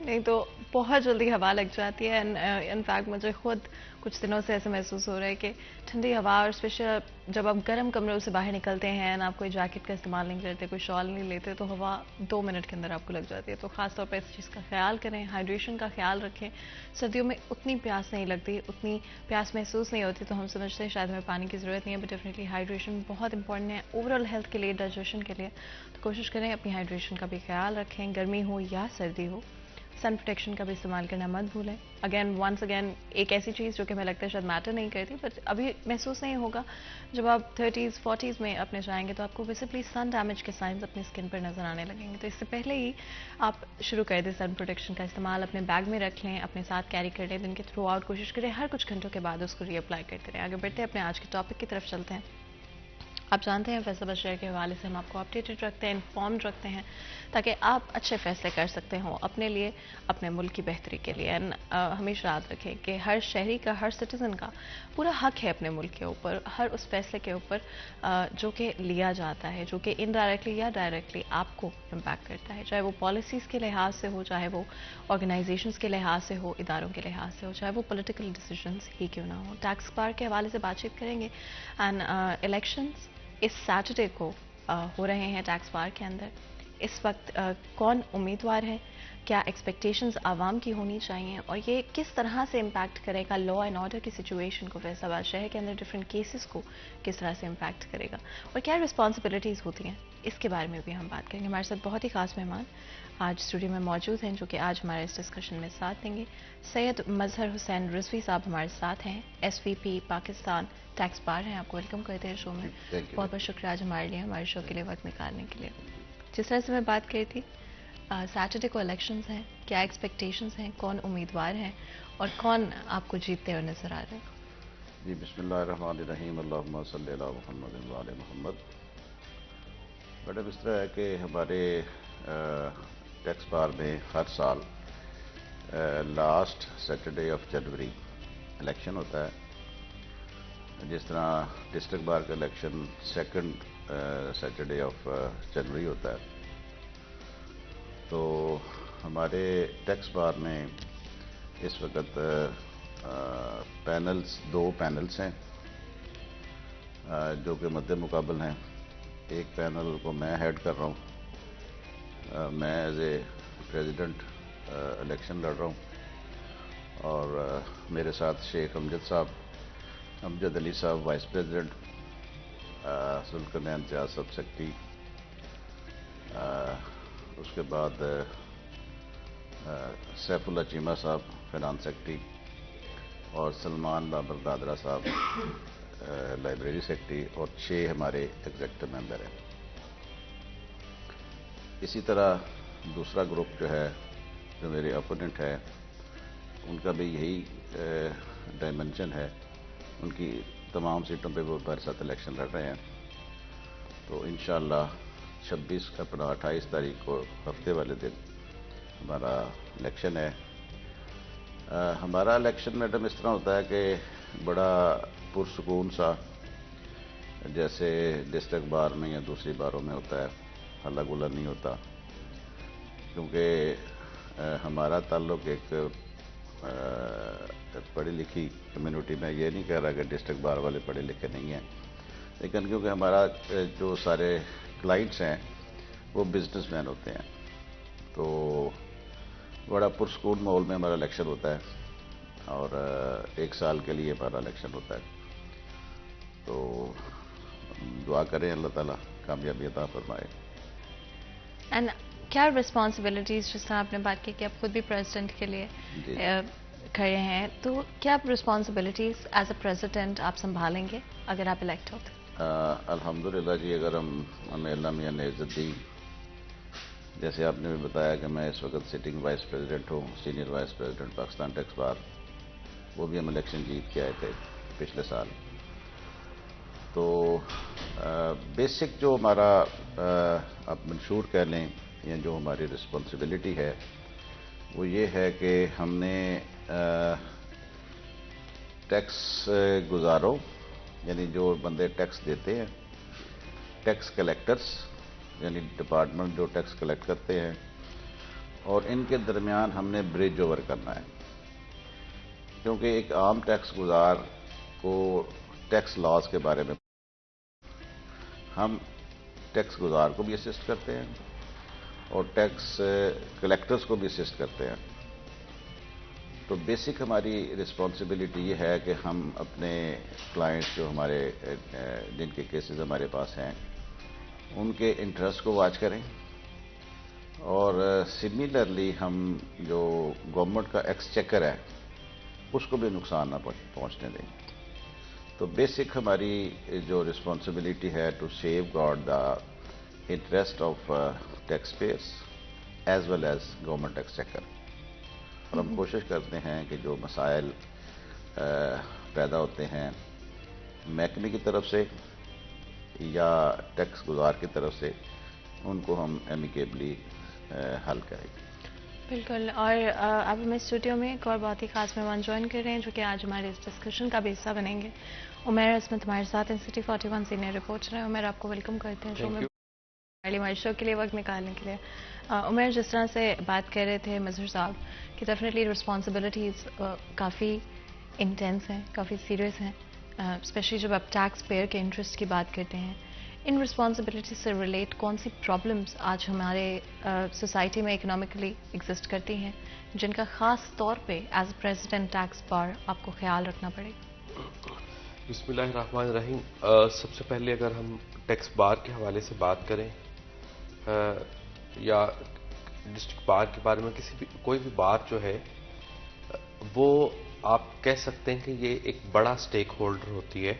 نہیں تو بہت جلدی ہوا لگ جاتی ہے. انفیکٹ مجھے خود کچھ دنوں سے ایسے محسوس ہو رہا ہے کہ ٹھنڈی ہوا، اور اسپیشل جب آپ گرم کمروں سے باہر نکلتے ہیں آپ کوئی جیکٹ کا استعمال نہیں کرتے، کوئی شال نہیں لیتے، تو ہوا 2 منٹ کے اندر آپ کو لگ جاتی ہے. تو خاص طور پہ اس چیز کا خیال کریں، ہائیڈریشن کا خیال رکھیں. سردیوں میں اتنی پیاس نہیں لگتی، اتنی پیاس محسوس نہیں ہوتی، تو ہم سمجھتے ہیں شاید ہمیں پانی کی ضرورت نہیں ہے، بٹ ڈیفینیٹلی ہائیڈریشن بہت امپورٹنٹ ہے اوور آل ہیلتھ کے لیے، ڈائجیشن کے لیے. تو کوشش کریں اپنی ہائیڈریشن کا بھی خیال رکھیں، گرمی ہو یا سردی ہو. سن پروٹیکشن کا بھی استعمال کرنا مت بھولیں. ونس اگین ایک ایسی چیز جو کہ ہمیں لگتا ہے شاید میٹر نہیں کرتی، بٹ ابھی محسوس نہیں ہوگا. جب آپ 30s 40s میں اپنے جائیں گے تو آپ کو وزبلی سن ڈیمیج کے سائنز اپنی اسکن پر نظر آنے لگیں گے. تو اس سے پہلے ہی آپ شروع کر دیں سن پروٹیکشن کا استعمال، اپنے بیگ میں رکھ لیں، اپنے ساتھ کیری کر لیں. دن کے تھرو آؤٹ کوشش کریں ہر کچھ گھنٹوں کے بعد اس کو ری اپلائی کرتے رہیں. آگے بڑھتے ہیں، اپنے آج کے ٹاپک کی طرف چلتے ہیں. آپ جانتے ہیں فیصل بشیر کے حوالے سے ہم آپ کو اپڈیٹڈ رکھتے ہیں، انفارمڈ رکھتے ہیں، تاکہ آپ اچھے فیصلے کر سکتے ہوں اپنے لیے، اپنے ملک کی بہتری کے لیے. ہمیشہ یاد رکھیں کہ ہر شہری کا، ہر سٹیزن کا پورا حق ہے اپنے ملک کے اوپر، ہر اس فیصلے کے اوپر جو کہ لیا جاتا ہے، جو کہ انڈائریکٹلی یا ڈائریکٹلی آپ کو امپیکٹ کرتا ہے، چاہے وہ پالیسیز کے لحاظ سے ہو، چاہے وہ آرگنائزیشنز کے لحاظ سے ہو، اداروں کے لحاظ سے ہو، چاہے وہ پولیٹیکل ڈیسیجنز ہی کیوں نہ ہو. ٹیکس بار کے حوالے سے بات چیت کریں گے. اینڈ الیکشنز اس سیٹرڈے کو ہو رہے ہیں ٹیکس بار کے اندر. اس وقت کون امیدوار ہے، کیا ایکسپیکٹیشنز عوام کی ہونی چاہیے، اور یہ کس طرح سے امپیکٹ کرے گا لا اینڈ آرڈر کی سچویشن کو، فیصل آباد شہر کے اندر ڈفرینٹ کیسز کو کس طرح سے امپیکٹ کرے گا، اور کیا رسپانسبلٹیز ہوتی ہیں، اس کے بارے میں بھی ہم بات کریں گے. ہمارے ساتھ بہت ہی خاص مہمان آج اسٹوڈیو میں موجود ہیں، جو کہ آج ہمارے اس ڈسکشن میں ساتھ دیں گے. سید مظہر حسین رضوی صاحب ہمارے ساتھ ہیں، ایس وی پی پاکستان ٹیکس بار ہیں. آپ کو ویلکم کرتے ہیں شو میں. بہت بہت شکریہ آج ہمارے لیے، ہمارے شو کے لیے وقت نکالنے کے لیے. جس طرح سے میں بات کری تھی، سیٹرڈے کو الیکشنز ہیں، کیا ایکسپیکٹیشنز ہیں، کون امیدوار ہیں، اور کون آپ کو جیتتے ہوئے نظر آ رہے ہیں؟ جی بسم اللہ الرحمن الرحیم، اللہم صلی علی محمد وعلی محمد. میڈم اس طرح ہے کہ ہمارے ٹیکس بار میں ہر سال last Saturday of January election ہوتا ہے. جس طرح ڈسٹرکٹ بار کا election second Saturday of January ہوتا ہے، تو ہمارے ٹیکس بار میں اس وقت دو پینلز ہیں جو کہ مد مقابل ہیں. ایک پینل کو میں ہیڈ کر رہا ہوں، میں ایز اے پریزیڈنٹ الیکشن لڑ رہا ہوں، اور میرے ساتھ شیخ امجد علی صاحب وائس پریزیڈنٹ، ذوالقرنین امتیاز سب سیکرٹری، اس کے بعد سیف اللہ چیمہ صاحب فینانس سیکرٹری، اور سلمان بابر دادرا صاحب لائبریری سیکرٹری، اور 6 ہمارے ایگزیکٹو ممبر ہیں. اسی طرح دوسرا گروپ جو ہے، جو میرے اپوننٹ ہے، ان کا بھی یہی ڈائمنشن ہے. ان کی تمام سیٹوں پہ وہ برسات الیکشن لڑ رہے ہیں. تو انشاءاللہ 28 تاریخ کو ہفتے والے دن ہمارا الیکشن ہے. ہمارا الیکشن میڈم اس طرح ہوتا ہے کہ بڑا پرسکون سا، جیسے ڈسٹرکٹ بار میں یا دوسری باروں میں ہوتا ہے، ہلا گلا نہیں ہوتا. کیونکہ ہمارا تعلق ایک پڑھی لکھی کمیونٹی میں، یہ نہیں کہہ رہا کہ ڈسٹرکٹ بار والے پڑھے لکھے نہیں ہیں، لیکن کیونکہ ہمارا جو سارے کلائنٹس ہیں وہ بزنس مین ہوتے ہیں، تو بڑا پرسکون ماحول میں ہمارا الیکشن ہوتا ہے. اور 1 سال کے لیے ہمارا الیکشن ہوتا ہے. تو دعا کریں اللہ تعالیٰ کامیابی عطا فرمائے. اینڈ کیا رسپانسبلٹیز، جس طرح آپ نے بات کی کہ آپ خود بھی پریزیڈنٹ کے لیے کھڑے ہیں، تو کیا رسپانسبلٹیز ایز اے پریزیڈنٹ آپ سنبھالیں گے اگر آپ الیکٹ ہوتے؟ الحمدللہ جی، اگر ہمیں اللہ میاں نے عزت دی، جیسے آپ نے بھی بتایا کہ میں اس وقت سٹنگ وائس پریزیڈنٹ ہوں، senior vice president Pakistan tax bar. وہ بھی ہم الیکشن جیت کے آئے تھے پچھلے سال. تو بیسک جو ہمارا آپ منشور کہہ لیں یا جو ہماری رسپانسبلٹی ہے، وہ یہ ہے کہ ہم نے ٹیکس گزاروں، یعنی جو بندے ٹیکس دیتے ہیں، ٹیکس کلیکٹرز، یعنی ڈپارٹمنٹ جو ٹیکس کلیکٹ کرتے ہیں، اور ان کے درمیان ہم نے برج اوور کرنا ہے، کیونکہ ایک عام ٹیکس گزار کو ٹیکس لاز کے بارے میں ہم ٹیکس گزار کو بھی اسسٹ کرتے ہیں اور ٹیکس کلیکٹرز کو بھی اسسٹ کرتے ہیں. تو بیسک ہماری رسپانسبلٹی یہ ہے کہ ہم اپنے کلائنٹس جو ہمارے جن کے کیسز ہمارے پاس ہیں ان کے انٹرسٹ کو واچ کریں، اور سملرلی ہم جو گورنمنٹ کا ایکسچیکر ہے اس کو بھی نقصان نہ پہنچنے دیں. تو بیسک ہماری جو رسپانسبلٹی ہے to safeguard the interest of taxpayers as well as government exchequer. اور ہم کوشش کرتے ہیں کہ جو مسائل پیدا ہوتے ہیں محکمے کی طرف سے یا ٹیکس گزار کی طرف سے ان کو ہم ایمیکیبلی حل کریں. بالکل. اور اب ہمیں اسٹوڈیو میں ایک اور بہت ہی خاص مہمان جوائن کر رہے ہیں جو کہ آج ہمارے اس ڈسکشن کا بھی حصہ بنیں گے. عمیر عصمت ہمارے ساتھ NCT 41 سینئر رپورٹر ہیں. عمیر آپ کو ویلکم کرتے ہیں شو میں ہمارے شو کے لیے وقت نکالنے کے لیے. عمیر جس طرح سے بات کر رہے تھے مظہر صاحب کہ ڈیفینیٹلی رسپانسبلٹیز کافی انٹینس ہیں، کافی سیریس ہیں، اسپیشلی جب آپ ٹیکس پیئر کے انٹرسٹ کی بات کرتے ہیں. ان رسپانسبلٹیز سے ریلیٹ کون سی پرابلمس آج ہمارے سوسائٹی میں اکنامکلی ایگزسٹ کرتی ہیں جن کا خاص طور پہ ایز اے پریزیڈنٹ ٹیکس بار آپ کو خیال رکھنا پڑے گا؟ بسم اللہ الرحمن الرحیم. سب سے پہلے اگر ہم ٹیکس بار کے حوالے سے بات کریں یا ڈسٹرکٹ بار کے بارے میں کوئی بھی بار جو ہے وہ آپ کہہ سکتے ہیں کہ یہ ایک بڑا سٹیک ہولڈر ہوتی ہے.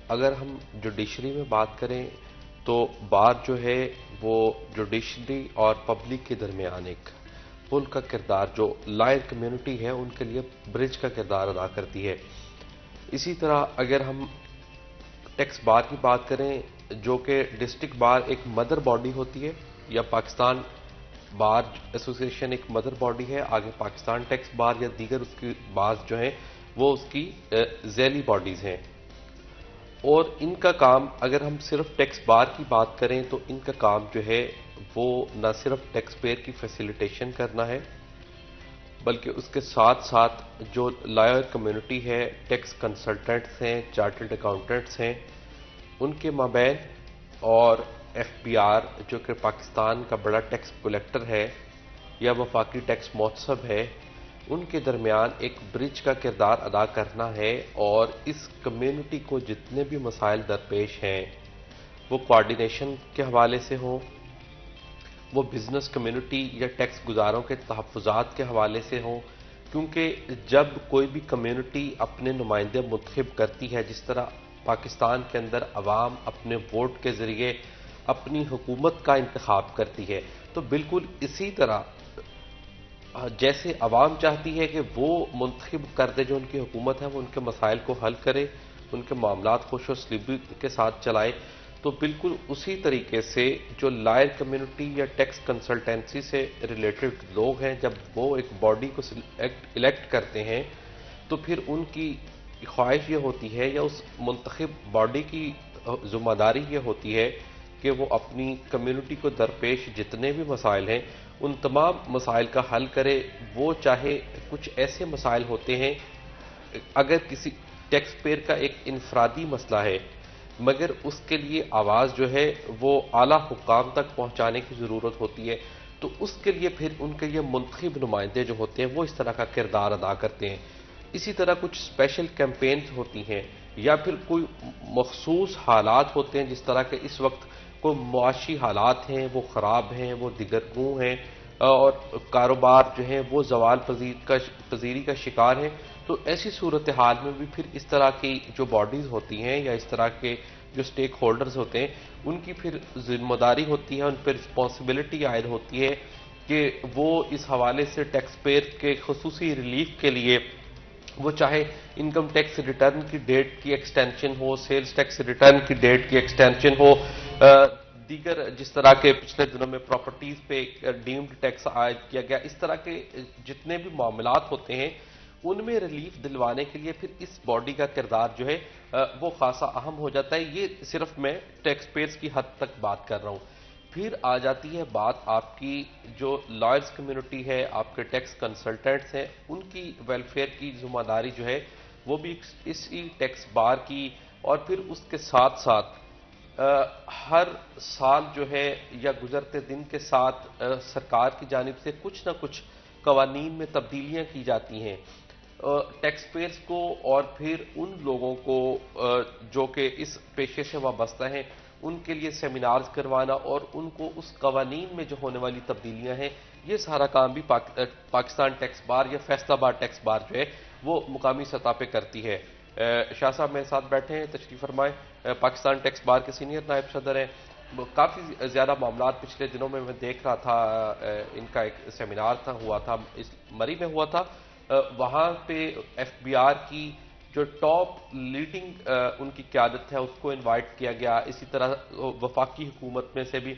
اگر ہم جوڈیشری میں بات کریں تو بار جو ہے وہ جوڈیشری اور پبلک کے درمیان ایک پل کا کردار، جو لائر کمیونٹی ہے ان کے لیے برج کا کردار ادا کرتی ہے. اسی طرح اگر ہم ٹیکس بار کی بات کریں جو کہ ڈسٹرکٹ بار ایک مدر باڈی ہوتی ہے، یا پاکستان بار ایسوسی ایشن ایک مدر باڈی ہے، آگے پاکستان ٹیکس بار یا دیگر اس کی بار جو ہیں وہ اس کی ذیلی باڈیز ہیں. اور ان کا کام اگر ہم صرف ٹیکس بار کی بات کریں تو ان کا کام جو ہے وہ نہ صرف ٹیکس پیئر کی فیسیلیٹیشن کرنا ہے بلکہ اس کے ساتھ ساتھ جو لائر کمیونٹی ہے، ٹیکس کنسلٹنٹس ہیں، چارٹرڈ اکاؤنٹنٹس ہیں، ان کے مابین اور FBR جو کہ پاکستان کا بڑا ٹیکس کلیکٹر ہے یا وفاقی ٹیکس محتسب ہے، ان کے درمیان ایک برج کا کردار ادا کرنا ہے. اور اس کمیونٹی کو جتنے بھی مسائل درپیش ہیں وہ کوارڈینیشن کے حوالے سے ہوں، وہ بزنس کمیونٹی یا ٹیکس گزاروں کے تحفظات کے حوالے سے ہوں، کیونکہ جب کوئی بھی کمیونٹی اپنے نمائندے منتخب کرتی ہے، جس طرح پاکستان کے اندر عوام اپنے ووٹ کے ذریعے اپنی حکومت کا انتخاب کرتی ہے، تو بالکل اسی طرح جیسے عوام چاہتی ہے کہ وہ منتخب کر دے جو ان کی حکومت ہے، وہ ان کے مسائل کو حل کرے، ان کے معاملات خوش و سلیبی کے ساتھ چلائے، تو بالکل اسی طریقے سے جو لائر کمیونٹی یا ٹیکس کنسلٹنسی سے ریلیٹڈ لوگ ہیں جب وہ ایک باڈی کو الیکٹ کرتے ہیں تو پھر ان کی خواہش یہ ہوتی ہے یا اس منتخب باڈی کی ذمہ داری یہ ہوتی ہے کہ وہ اپنی کمیونٹی کو درپیش جتنے بھی مسائل ہیں ان تمام مسائل کا حل کرے. وہ چاہے کچھ ایسے مسائل ہوتے ہیں اگر کسی ٹیکس پیئر کا ایک انفرادی مسئلہ ہے مگر اس کے لیے آواز جو ہے وہ اعلیٰ حکام تک پہنچانے کی ضرورت ہوتی ہے، تو اس کے لیے پھر ان کے یہ منتخب نمائندے جو ہوتے ہیں وہ اس طرح کا کردار ادا کرتے ہیں. اسی طرح کچھ اسپیشل کیمپینز ہوتی ہیں یا پھر کوئی مخصوص حالات ہوتے ہیں، جس طرح کہ اس وقت کوئی معاشی حالات ہیں وہ خراب ہیں، وہ دگرگوں ہیں اور کاروبار جو ہیں وہ زوال پذیری کا شکار ہیں، تو ایسی صورتحال میں بھی پھر اس طرح کی جو باڈیز ہوتی ہیں یا اس طرح کے جو سٹیک ہولڈرز ہوتے ہیں ان کی پھر ذمہ داری ہوتی ہے، ان پہ رسپانسبلٹی عائد ہوتی ہے کہ وہ اس حوالے سے ٹیکس پیئر کے خصوصی ریلیف کے لیے وہ چاہے انکم ٹیکس ریٹرن کی ڈیٹ کی ایکسٹینشن ہو، سیلز ٹیکس ریٹرن کی ڈیٹ کی ایکسٹینشن ہو، دیگر جس طرح کے پچھلے دنوں میں پراپرٹیز پہ ڈیمڈ ٹیکس عائد کیا گیا، اس طرح کے جتنے بھی معاملات ہوتے ہیں ان میں ریلیف دلوانے کے لیے پھر اس باڈی کا کردار جو ہے وہ خاصا اہم ہو جاتا ہے. یہ صرف میں ٹیکس پیئرز کی حد تک بات کر رہا ہوں. پھر آ جاتی ہے بات آپ کی جو لائرز کمیونٹی ہے، آپ کے ٹیکس کنسلٹنٹس ہیں، ان کی ویلفیئر کی ذمہ داری جو ہے وہ بھی اسی ٹیکس بار کی، اور پھر اس کے ساتھ ساتھ ہر سال جو ہے یا گزرتے دن کے ساتھ سرکار کی جانب سے کچھ نہ کچھ قوانین میں تبدیلیاں کی جاتی ہیں ٹیکس پیئرز کو، اور پھر ان لوگوں کو جو کہ اس پیشے سے وابستہ ہیں ان کے لیے سیمینارز کروانا اور ان کو اس قوانین میں جو ہونے والی تبدیلیاں ہیں، یہ سارا کام بھی پاکستان ٹیکس بار یا فیصل آباد ٹیکس بار جو ہے وہ مقامی سطح پہ کرتی ہے۔ شاہ صاحب میرے ساتھ بیٹھے ہیں، تشریف فرمائیں۔ پاکستان ٹیکس بار کے سینئر نائب صدر ہیں۔ کافی زیادہ معاملات پچھلے دنوں میں دیکھ رہا تھا، ان کا ایک سیمینار ہوا تھا، اس مری میں ہوا تھا، وہاں پہ ایف بی آر کی جو ٹاپ لیڈنگ ان کی قیادت ہے اس کو انوائٹ کیا گیا، اسی طرح وفاقی حکومت میں سے بھی،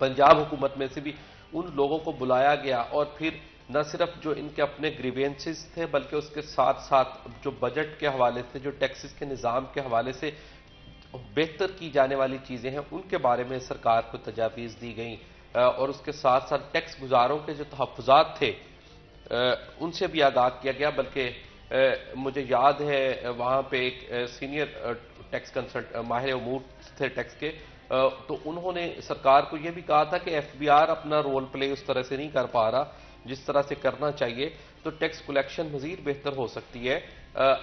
پنجاب حکومت میں سے بھی ان لوگوں کو بلایا گیا، اور پھر نہ صرف جو ان کے اپنے گریوینسز تھے بلکہ اس کے ساتھ ساتھ جو بجٹ کے حوالے سے، جو ٹیکسز کے نظام کے حوالے سے بہتر کی جانے والی چیزیں ہیں ان کے بارے میں سرکار کو تجاویز دی گئیں، اور اس کے ساتھ ساتھ ٹیکس گزاروں کے جو تحفظات تھے ان سے بھی آگاہ کیا گیا۔ بلکہ مجھے یاد ہے وہاں پہ ایک سینئر ٹیکس کنسلٹ ماہر امور تھے ٹیکس کے، تو انہوں نے سرکار کو یہ بھی کہا تھا کہ ایف بی آر اپنا رول پلے اس طرح سے نہیں کر پا رہا جس طرح سے کرنا چاہیے، تو ٹیکس کلیکشن مزید بہتر ہو سکتی ہے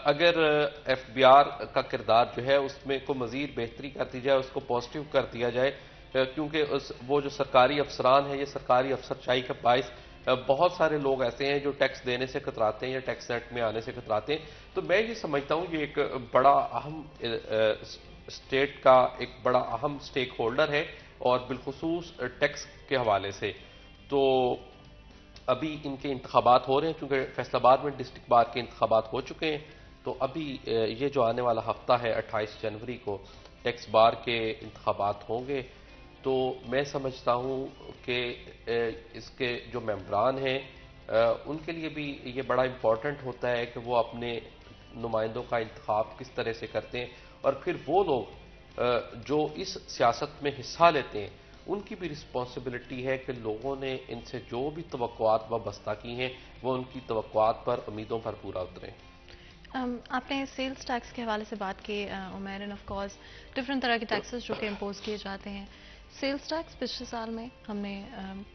اگر ایف بی آر کا کردار جو ہے اس میں کو مزید بہتری کر دی جائے، اس کو پازیٹیو کر دیا جائے، کیونکہ وہ جو سرکاری افسران ہیں، یہ سرکاری افسرشاہی کا باعث بہت سارے لوگ ایسے ہیں جو ٹیکس دینے سے کتراتے ہیں یا ٹیکس نیٹ میں آنے سے کتراتے ہیں۔ تو میں یہ سمجھتا ہوں یہ ایک بڑا اہم اسٹیٹ کا ایک بڑا اہم سٹیک ہولڈر ہے، اور بالخصوص ٹیکس کے حوالے سے۔ تو ابھی ان کے انتخابات ہو رہے ہیں، چونکہ فیصل آباد میں ڈسٹرکٹ بار کے انتخابات ہو چکے ہیں، تو ابھی یہ جو آنے والا ہفتہ ہے 28 جنوری کو ٹیکس بار کے انتخابات ہوں گے، تو میں سمجھتا ہوں کہ اس کے جو ممبران ہیں ان کے لیے بھی یہ بڑا امپورٹنٹ ہوتا ہے کہ وہ اپنے نمائندوں کا انتخاب کس طرح سے کرتے ہیں، اور پھر وہ لوگ جو اس سیاست میں حصہ لیتے ہیں ان کی بھی رسپانسبلٹی ہے کہ لوگوں نے ان سے جو بھی توقعات وابستہ کی ہیں وہ ان کی توقعات پر، امیدوں پر پورا اتریں۔ آپ نے سیلز ٹیکس کے حوالے سے بات کی Umair, and of course different طرح کے ٹیکسز جو کہ امپوز کیے جاتے ہیں۔ سیلز ٹیکس پچھلے سال میں ہم نے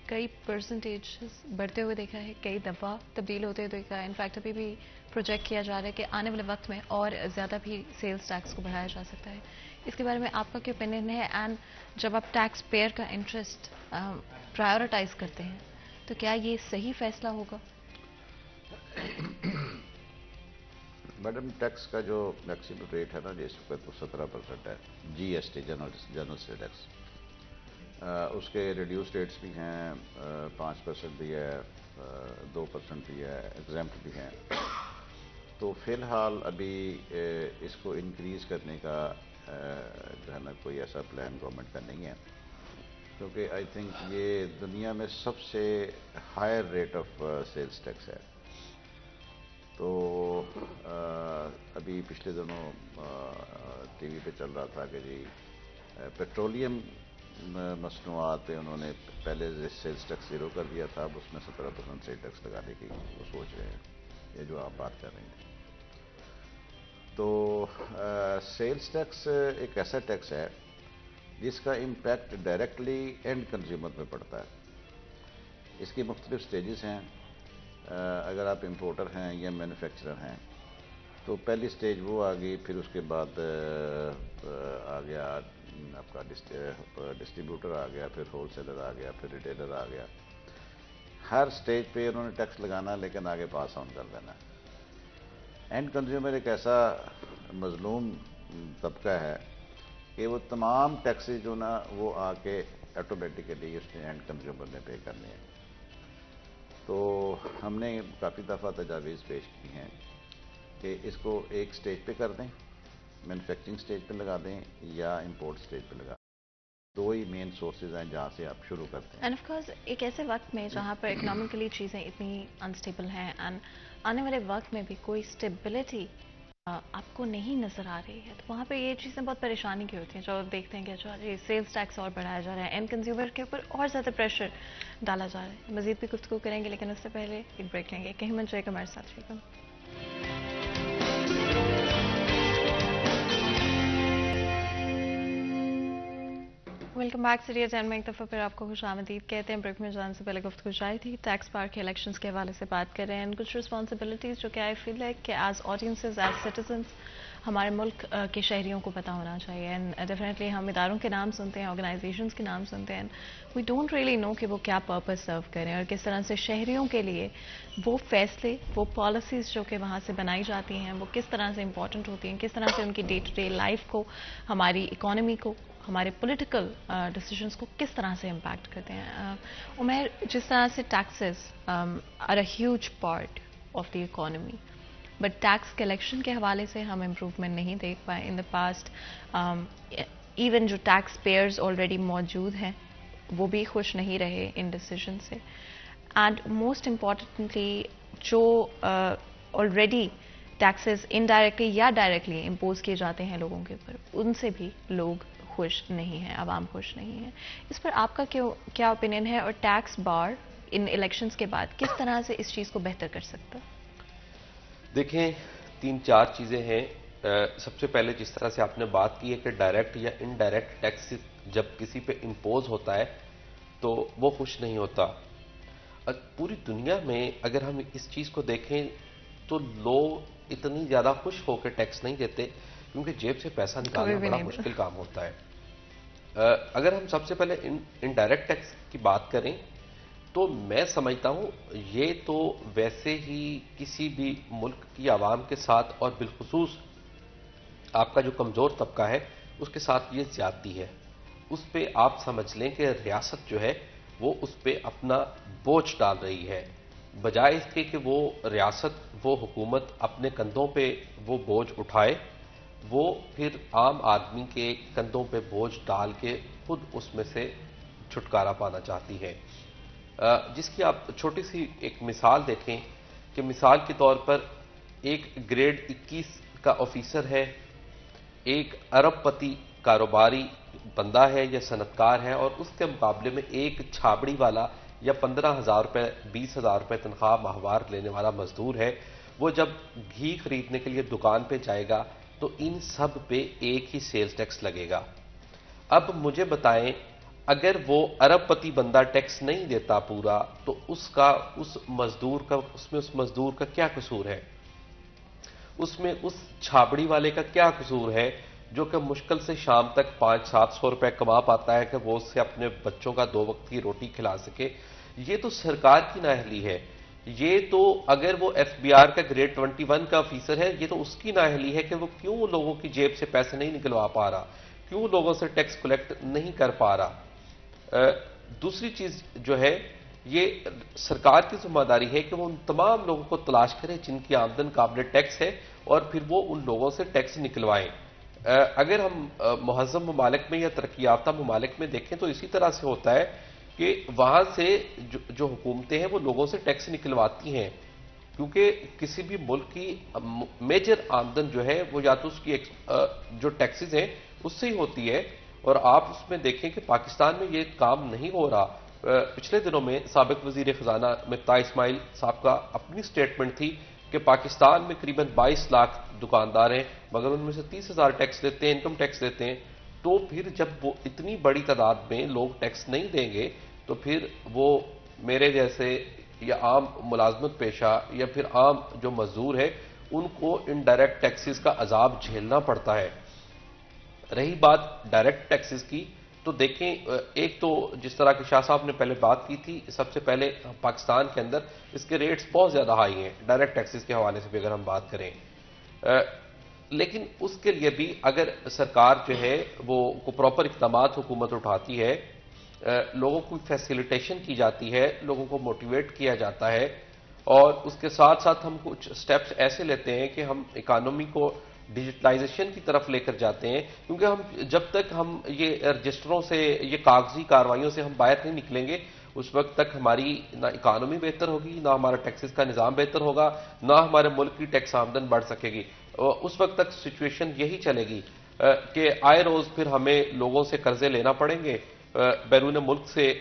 کئی پرسنٹیج بڑھتے ہوئے دیکھا ہے، کئی دفعہ تبدیل ہوتے ہوئے دیکھا ہے، انفیکٹ ابھی بھی پروجیکٹ کیا جا رہا ہے کہ آنے والے وقت میں اور زیادہ بھی سیلز ٹیکس کو بڑھایا جا سکتا ہے۔ اس کے بارے میں آپ کا کیا اوپینین ہے؟ اینڈ جب آپ ٹیکس پیئر کا انٹرسٹ پرائیورٹائز کرتے ہیں تو کیا یہ صحیح فیصلہ ہوگا؟ میڈم، ٹیکس کا جو میکسیمم ریٹ ہے نا جس وقت وہ 17% ہے، G S T general state tax, اس کے ریڈیوس ریٹس بھی ہیں، 5% بھی ہے، 2% بھی ہے، ایگزیمپٹ بھی ہیں۔ تو فی الحال ابھی اس کو انکریز کرنے کا جو ہے نا کوئی ایسا پلان گورنمنٹ کا نہیں ہے، کیونکہ آئی تھنک یہ دنیا میں سب سے higher rate of sales tax ہے۔ تو ابھی پچھلے دنوں ٹی وی پہ چل رہا تھا کہ جی پیٹرولیم مصنوعات پہ انہوں نے پہلے سیلز ٹیکس 0 کر دیا تھا، اب اس میں 17% سیل ٹیکس لگانے کی وہ سوچ رہے ہیں، یہ جو آپ بات کر رہے ہیں۔ تو سیلز ٹیکس ایک ایسا ٹیکس ہے جس کا امپیکٹ ڈائریکٹلی اینڈ کنزیومر پہ پڑتا ہے۔ اس کی مختلف سٹیجز ہیں۔ اگر آپ امپورٹر ہیں یا مینوفیکچرر ہیں تو پہلی سٹیج وہ آ گئی، پھر اس کے بعد آ گیا آپ کا ڈسٹریبیوٹر آ گیا، پھر ہول سیلر آ گیا، پھر ریٹیلر آ گیا۔ ہر سٹیج پہ انہوں نے ٹیکس لگانا، لیکن آگے پاس آن کر دینا۔ اینڈ کنزیومر ایک ایسا مظلوم طبقہ ہے کہ وہ تمام ٹیکسز جو نا وہ آ کے آٹومیٹیکلی اس نے اینڈ کنزیومر نے پے کرنے ہیں۔ تو ہم نے کافی دفعہ تجاویز پیش کی ہیں کہ اس کو ایک سٹیج پہ کر دیں، مینوفیکچرنگ سٹیج پہ لگا دیں یا امپورٹ سٹیج پہ لگا دیں۔ دو ہی مین سورسز ہیں جہاں سے آپ شروع کرتے ہیں۔ اینڈ آف کورس ایک ایسے وقت میں جہاں پر اکنامکلی چیزیں اتنی انسٹیبل ہیں، اینڈ آنے والے وقت میں بھی کوئی اسٹیبلٹی آپ کو نہیں نظر آ رہی ہے، تو وہاں پہ یہ چیزیں بہت پریشانی کی ہوتی ہیں، جو دیکھتے ہیں کہ اچھا یہ سیلز ٹیکس اور بڑھایا جا رہا ہے، اینڈ کنزیومر کے اوپر اور زیادہ پریشر ڈالا جا رہا ہے. مزید بھی گفتگو کریں گے، لیکن اس سے پہلے ایک بریک لیں گے. کہیں من جائے گا ہمارے ساتھ رہے گا. Welcome back. سیریز اینڈ میں ایک دفعہ پھر آپ کو خوش آمدید کہتے ہیں. بریک میں جانے سے پہلے گفتگو جاری تھی، ٹیکس بار کے الیکشنز کے حوالے سے بات کر رہے ہیں. کچھ رسپانسبلٹیز جو کہ آئی فیل ہے کہ ایز آڈینسز، ایز سٹیزنس ہمارے ملک کے شہریوں کو پتہ ہونا چاہیے. اینڈ ڈیفینیٹلی ہم اداروں کے نام سنتے ہیں، آرگنائزیشنز کے نام سنتے ہیں، وی ڈونٹ ریئلی نو کہ وہ کیا پرپز سرو کریں اور کس طرح سے شہریوں کے لیے وہ فیصلے، وہ پالیسیز جو کہ وہاں سے بنائی جاتی ہیں وہ کس طرح سے امپورٹنٹ ہوتی ہیں، کس طرح سے ان کی ڈے ٹو ڈے لائف کو، ہماری اکانومی کو، ہمارے پولیٹیکل ڈیسیجنس کو کس طرح سے امپیکٹ کرتے ہیں. عمیر، جس طرح سے taxes are a huge part of the economy, but tax collection کے حوالے سے ہم امپروومنٹ نہیں دیکھ پائے ان دا پاسٹ. ایون جو ٹیکس پیئرز آلریڈی موجود ہیں وہ بھی خوش نہیں رہے ان ڈیسیجن سے. اینڈ موسٹ امپورٹنٹلی جو آلریڈی ٹیکسز انڈائریکٹلی یا ڈائریکٹلی امپوز کیے جاتے ہیں لوگوں کے اوپر، ان سے بھی لوگ خوش نہیں ہیں، عوام خوش نہیں ہے. اس پر آپ کا کیا اوپینین ہے، اور ٹیکس بار ان الیکشنز کے بعد کس طرح سے اس چیز کو بہتر کر سکتا؟ دیکھیں، 3-4 چیزیں ہیں. سب سے پہلے جس طرح سے آپ نے بات کی ہے کہ ڈائریکٹ یا انڈائریکٹ ٹیکس جب کسی پہ امپوز ہوتا ہے تو وہ خوش نہیں ہوتا. پوری دنیا میں اگر ہم اس چیز کو دیکھیں تو لوگ اتنی زیادہ خوش ہو کے ٹیکس نہیں دیتے، کیونکہ جیب سے پیسہ نکالنا بڑا مشکل کام ہوتا ہے. اگر ہم سب سے پہلے انڈائریکٹ ٹیکس کی بات کریں تو میں سمجھتا ہوں یہ تو ویسے ہی کسی بھی ملک کی عوام کے ساتھ، اور بالخصوص آپ کا جو کمزور طبقہ ہے اس کے ساتھ یہ زیادتی ہے. اس پہ آپ سمجھ لیں کہ ریاست جو ہے وہ اس پہ اپنا بوجھ ڈال رہی ہے، بجائے اس کے کہ وہ ریاست، وہ حکومت اپنے کندھوں پہ وہ بوجھ اٹھائے، وہ پھر عام آدمی کے کندھوں پہ بوجھ ڈال کے خود اس میں سے چھٹکارا پانا چاہتی ہے. جس کی آپ چھوٹی سی ایک مثال دیکھیں کہ مثال کے طور پر ایک گریڈ 21 کا آفیسر ہے، ایک ارب پتی کاروباری بندہ ہے یا صنعتکار ہے، اور اس کے مقابلے میں ایک چھابڑی والا یا 15,000 روپے 20,000 روپے تنخواہ ماہوار لینے والا مزدور ہے. وہ جب گھی خریدنے کے لیے دکان پہ جائے گا تو ان سب پہ ایک ہی سیلز ٹیکس لگے گا. اب مجھے بتائیں، اگر وہ ارب پتی بندہ ٹیکس نہیں دیتا پورا تو اس مزدور کا کیا قصور ہے؟ اس میں اس چھابڑی والے کا کیا قصور ہے جو کہ مشکل سے شام تک 500-700 روپے کما پاتا ہے کہ وہ اس سے اپنے بچوں کا 2 وقت کی روٹی کھلا سکے؟ یہ تو سرکار کی نااہلی ہے. یہ تو اگر وہ ایف بی آر کا گریڈ 21 کا آفیسر ہے، یہ تو اس کی نااہلی ہے کہ وہ کیوں لوگوں کی جیب سے پیسے نہیں نکلوا پا رہا، کیوں لوگوں سے ٹیکس کلیکٹ نہیں کر پا رہا. دوسری چیز جو ہے، یہ سرکار کی ذمہ داری ہے کہ وہ ان تمام لوگوں کو تلاش کرے جن کی آمدن قابل ٹیکس ہے، اور پھر وہ ان لوگوں سے ٹیکس نکلوائیں. اگر ہم مہذب ممالک میں یا ترقی یافتہ ممالک میں دیکھیں تو اسی طرح سے ہوتا ہے کہ وہاں سے جو حکومتیں ہیں وہ لوگوں سے ٹیکس نکلواتی ہیں، کیونکہ کسی بھی ملک کی میجر آمدن جو ہے وہ یا تو اس کی جو ٹیکسز ہیں اس سے ہی ہوتی ہے. اور آپ اس میں دیکھیں کہ پاکستان میں یہ کام نہیں ہو رہا. پچھلے دنوں میں سابق وزیر خزانہ مفتاح اسماعیل صاحب کا اپنی سٹیٹمنٹ تھی کہ پاکستان میں قریباً 22 لاکھ دکاندار ہیں، مگر ان میں سے 30,000 ٹیکس دیتے ہیں، انکم ٹیکس دیتے ہیں. تو پھر جب وہ اتنی بڑی تعداد میں لوگ ٹیکس نہیں دیں گے تو پھر وہ میرے جیسے یا عام ملازمت پیشہ یا پھر عام جو مزدور ہے ان کو انڈائریکٹ ٹیکسز کا عذاب جھیلنا پڑتا ہے. رہی بات ڈائریکٹ ٹیکسز کی، تو دیکھیں، ایک تو جس طرح کہ شاہ صاحب نے پہلے بات کی تھی، سب سے پہلے پاکستان کے اندر اس کے ریٹس بہت زیادہ ہائی ہیں ڈائریکٹ ٹیکسز کے حوالے سے بھی اگر ہم بات کریں. لیکن اس کے لیے بھی اگر سرکار جو ہے وہ پراپر اقدامات حکومت اٹھاتی ہے، لوگوں کو فیسیلیٹیشن کی جاتی ہے، لوگوں کو موٹیویٹ کیا جاتا ہے، اور اس کے ساتھ ساتھ ہم کچھ سٹیپس ایسے لیتے ہیں کہ ہم اکانومی کو ڈیجیٹلائزیشن کی طرف لے کر جاتے ہیں. کیونکہ ہم جب تک ہم یہ رجسٹروں سے، یہ کاغذی کارروائیوں سے ہم باہر نہیں نکلیں گے، اس وقت تک ہماری نہ اکانومی بہتر ہوگی، نہ ہمارا ٹیکسز کا نظام بہتر ہوگا، نہ ہمارے ملک کی ٹیکس آمدن بڑھ سکے گی. اس وقت تک سچویشن یہی چلے گی کہ آئے روز پھر ہمیں لوگوں سے قرضے لینا پڑیں گے، بیرون ملک سے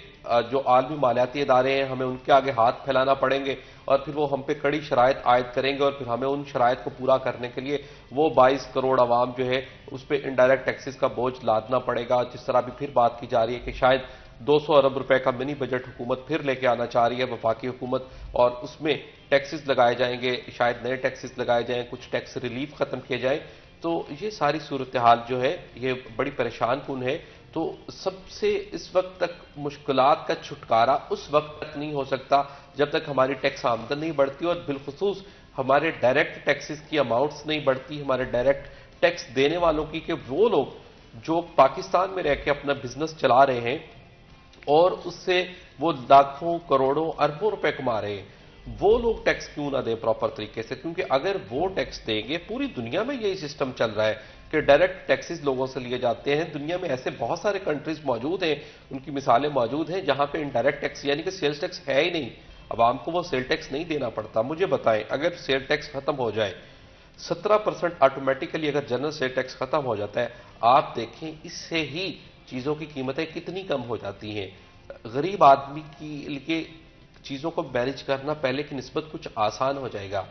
جو عالمی مالیاتی ادارے ہیں ہمیں ان کے آگے ہاتھ پھیلانا پڑیں گے، اور پھر وہ ہم پہ کڑی شرائط عائد کریں گے، اور پھر ہمیں ان شرائط کو پورا کرنے کے لیے وہ 22 کروڑ عوام جو ہے اس پہ انڈائریکٹ ٹیکسز کا بوجھ لادنا پڑے گا، جس طرح بھی پھر بات کی جا رہی ہے کہ شاید 200 ارب روپے کا منی بجٹ حکومت پھر لے کے آنا چاہ رہی ہے، وفاقی حکومت، اور اس میں ٹیکسز لگائے جائیں گے، شاید نئے ٹیکسز لگائے جائیں، کچھ ٹیکس ریلیف ختم کیے جائیں۔ تو یہ ساری صورتحال جو ہے یہ بڑی پریشان کن ہے۔ تو سب سے اس وقت تک مشکلات کا چھٹکارا اس وقت تک نہیں ہو سکتا جب تک ہماری ٹیکس آمدن نہیں بڑھتی، اور بالخصوص ہمارے ڈائریکٹ ٹیکسز کی اماؤنٹس نہیں بڑھتی، ہمارے ڈائریکٹ ٹیکس دینے والوں کی، کہ وہ لوگ جو پاکستان میں رہ کے اپنا بزنس چلا رہے ہیں اور اس سے وہ لاکھوں کروڑوں اربوں روپے کما رہے ہیں، وہ لوگ ٹیکس کیوں نہ دیں پراپر طریقے سے؟ کیونکہ اگر وہ ٹیکس دیں گے، پوری دنیا میں یہی سسٹم چل رہا ہے کہ ڈائریکٹ ٹیکسز لوگوں سے لیے جاتے ہیں۔ دنیا میں ایسے بہت سارے کنٹریز موجود ہیں، ان کی مثالیں موجود ہیں جہاں پہ انڈائریکٹ ٹیکس یعنی کہ سیلز ٹیکس ہے ہی نہیں، عوام کو وہ سیل ٹیکس نہیں دینا پڑتا۔ مجھے بتائیں، اگر سیل ٹیکس ختم ہو جائے 17% آٹومیٹیکلی، اگر جنرل سیل ٹیکس ختم ہو جاتا ہے، آپ دیکھیں اس سے ہی چیزوں کی قیمتیں کتنی کم ہو جاتی ہیں۔ غریب آدمی کی لیے چیزوں کو مینیج کرنا پہلے کی نسبت کچھ آسان ہو جائے گا،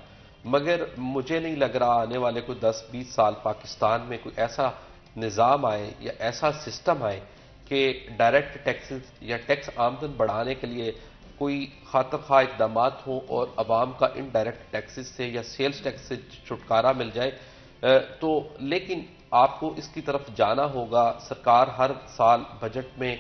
مگر مجھے نہیں لگ رہا آنے والے کوئی 10-20 سال پاکستان میں کوئی ایسا نظام آئے یا ایسا سسٹم آئے کہ ڈائریکٹ ٹیکسز یا ٹیکس آمدن بڑھانے کے لیے کوئی خاطر خواہ اقدامات ہوں اور عوام کا انڈائریکٹ ٹیکسز سے یا سیلز ٹیکس سے چھٹکارا مل جائے۔ تو لیکن آپ کو اس کی طرف جانا ہوگا۔ سرکار ہر سال بجٹ میں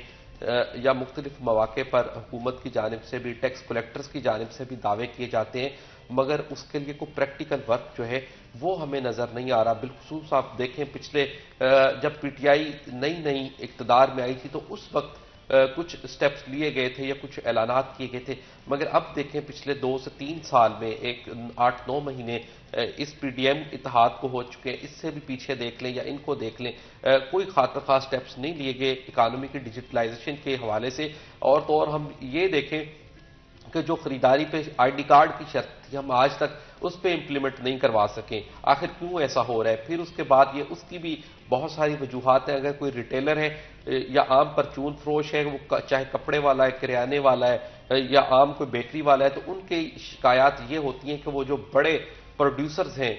یا مختلف مواقع پر حکومت کی جانب سے بھی، ٹیکس کلیکٹرز کی جانب سے بھی دعوے کیے جاتے ہیں، مگر اس کے لیے کوئی پریکٹیکل ورک جو ہے وہ ہمیں نظر نہیں آ رہا۔ بالخصوص آپ دیکھیں پچھلے جب پی ٹی آئی نئی اقتدار میں آئی تھی تو اس وقت کچھ سٹیپس لیے گئے تھے یا کچھ اعلانات کیے گئے تھے، مگر اب دیکھیں پچھلے 2 سے 3 سال میں 8-9 مہینے اس پی ڈی ایم اتحاد کو ہو چکے ہیں، اس سے بھی پیچھے دیکھ لیں یا ان کو دیکھ لیں، کوئی خاطر خواہ سٹیپس نہیں لیے گئے اکانومی کی ڈیجیٹلائزیشن کے حوالے سے۔ اور تو اور ہم یہ دیکھیں کہ جو خریداری پہ آئی ڈی کارڈ کی شرط تھی، ہم آج تک اس پہ امپلیمنٹ نہیں کروا سکیں۔ آخر کیوں ایسا ہو رہا ہے؟ پھر اس کے بعد یہ اس کی بھی بہت ساری وجوہات ہیں۔ اگر کوئی ریٹیلر ہے یا عام پرچون فروش ہے، وہ چاہے کپڑے والا ہے، کریانے والا ہے یا عام کوئی بیکری والا ہے، تو ان کی شکایات یہ ہوتی ہیں کہ وہ جو بڑے پروڈیوسرز ہیں،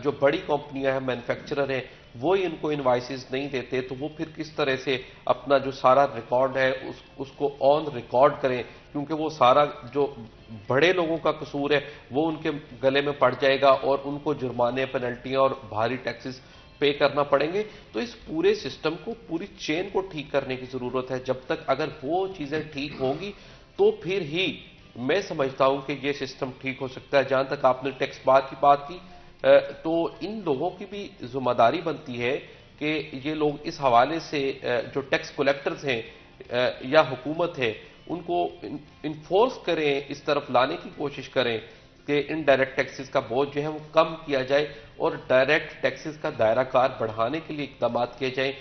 جو بڑی کمپنیاں ہیں، مینوفیکچرر ہیں، وہ ان کو انوائسز نہیں دیتے، تو وہ پھر کس طرح سے اپنا جو سارا ریکارڈ ہے اس کو آن ریکارڈ کریں، کیونکہ وہ سارا جو بڑے لوگوں کا قصور ہے وہ ان کے گلے میں پڑ جائے گا اور ان کو جرمانے، پینلٹیاں اور بھاری ٹیکسز پے کرنا پڑیں گے۔ تو اس پورے سسٹم کو، پوری چین کو ٹھیک کرنے کی ضرورت ہے۔ جب تک اگر وہ چیزیں ٹھیک ہوں گی تو پھر ہی میں سمجھتا ہوں کہ یہ سسٹم ٹھیک ہو سکتا ہے۔ جہاں تک آپ نے ٹیکس بار کی بات کی، تو ان لوگوں کی بھی ذمہ داری بنتی ہے کہ یہ لوگ اس حوالے سے جو ٹیکس کلیکٹرز ہیں یا حکومت ہے ان کو انفورس کریں، اس طرف لانے کی کوشش کریں کہ انڈائریکٹ ٹیکسز کا بوجھ جو ہے وہ کم کیا جائے اور ڈائریکٹ ٹیکسز کا دائرہ کار بڑھانے کے لیے اقدامات کیے جائیں۔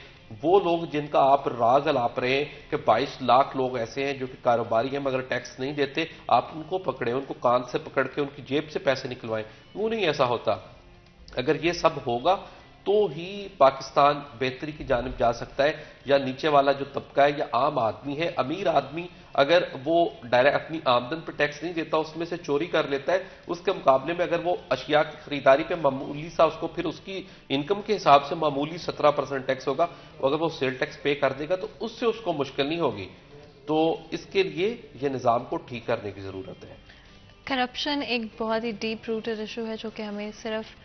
وہ لوگ جن کا آپ راز الاپ رہے ہیں کہ 22 لاکھ لوگ ایسے ہیں جو کہ کاروباری ہیں مگر ٹیکس نہیں دیتے، آپ ان کو پکڑیں، ان کو کان سے پکڑ کے ان کی جیب سے پیسے نکلوائیں۔ کیوں نہیں ایسا ہوتا؟ اگر یہ سب ہوگا تو ہی پاکستان بہتری کی جانب جا سکتا ہے۔ یا نیچے والا جو طبقہ ہے یا عام آدمی ہے، امیر آدمی اگر وہ ڈائریکٹ اپنی آمدن پہ ٹیکس نہیں دیتا، اس میں سے چوری کر لیتا ہے، اس کے مقابلے میں اگر وہ اشیاء کی خریداری پہ معمولی سا، اس کو پھر اس کی انکم کے حساب سے معمولی 17% ٹیکس ہوگا، اگر وہ سیل ٹیکس پے کر دے گا تو اس سے اس کو مشکل نہیں ہوگی۔ تو اس کے لیے یہ نظام کو ٹھیک کرنے کی ضرورت ہے۔ کرپشن ایک بہت ہی ڈیپ روٹڈ ایشو ہے جو کہ ہمیں صرف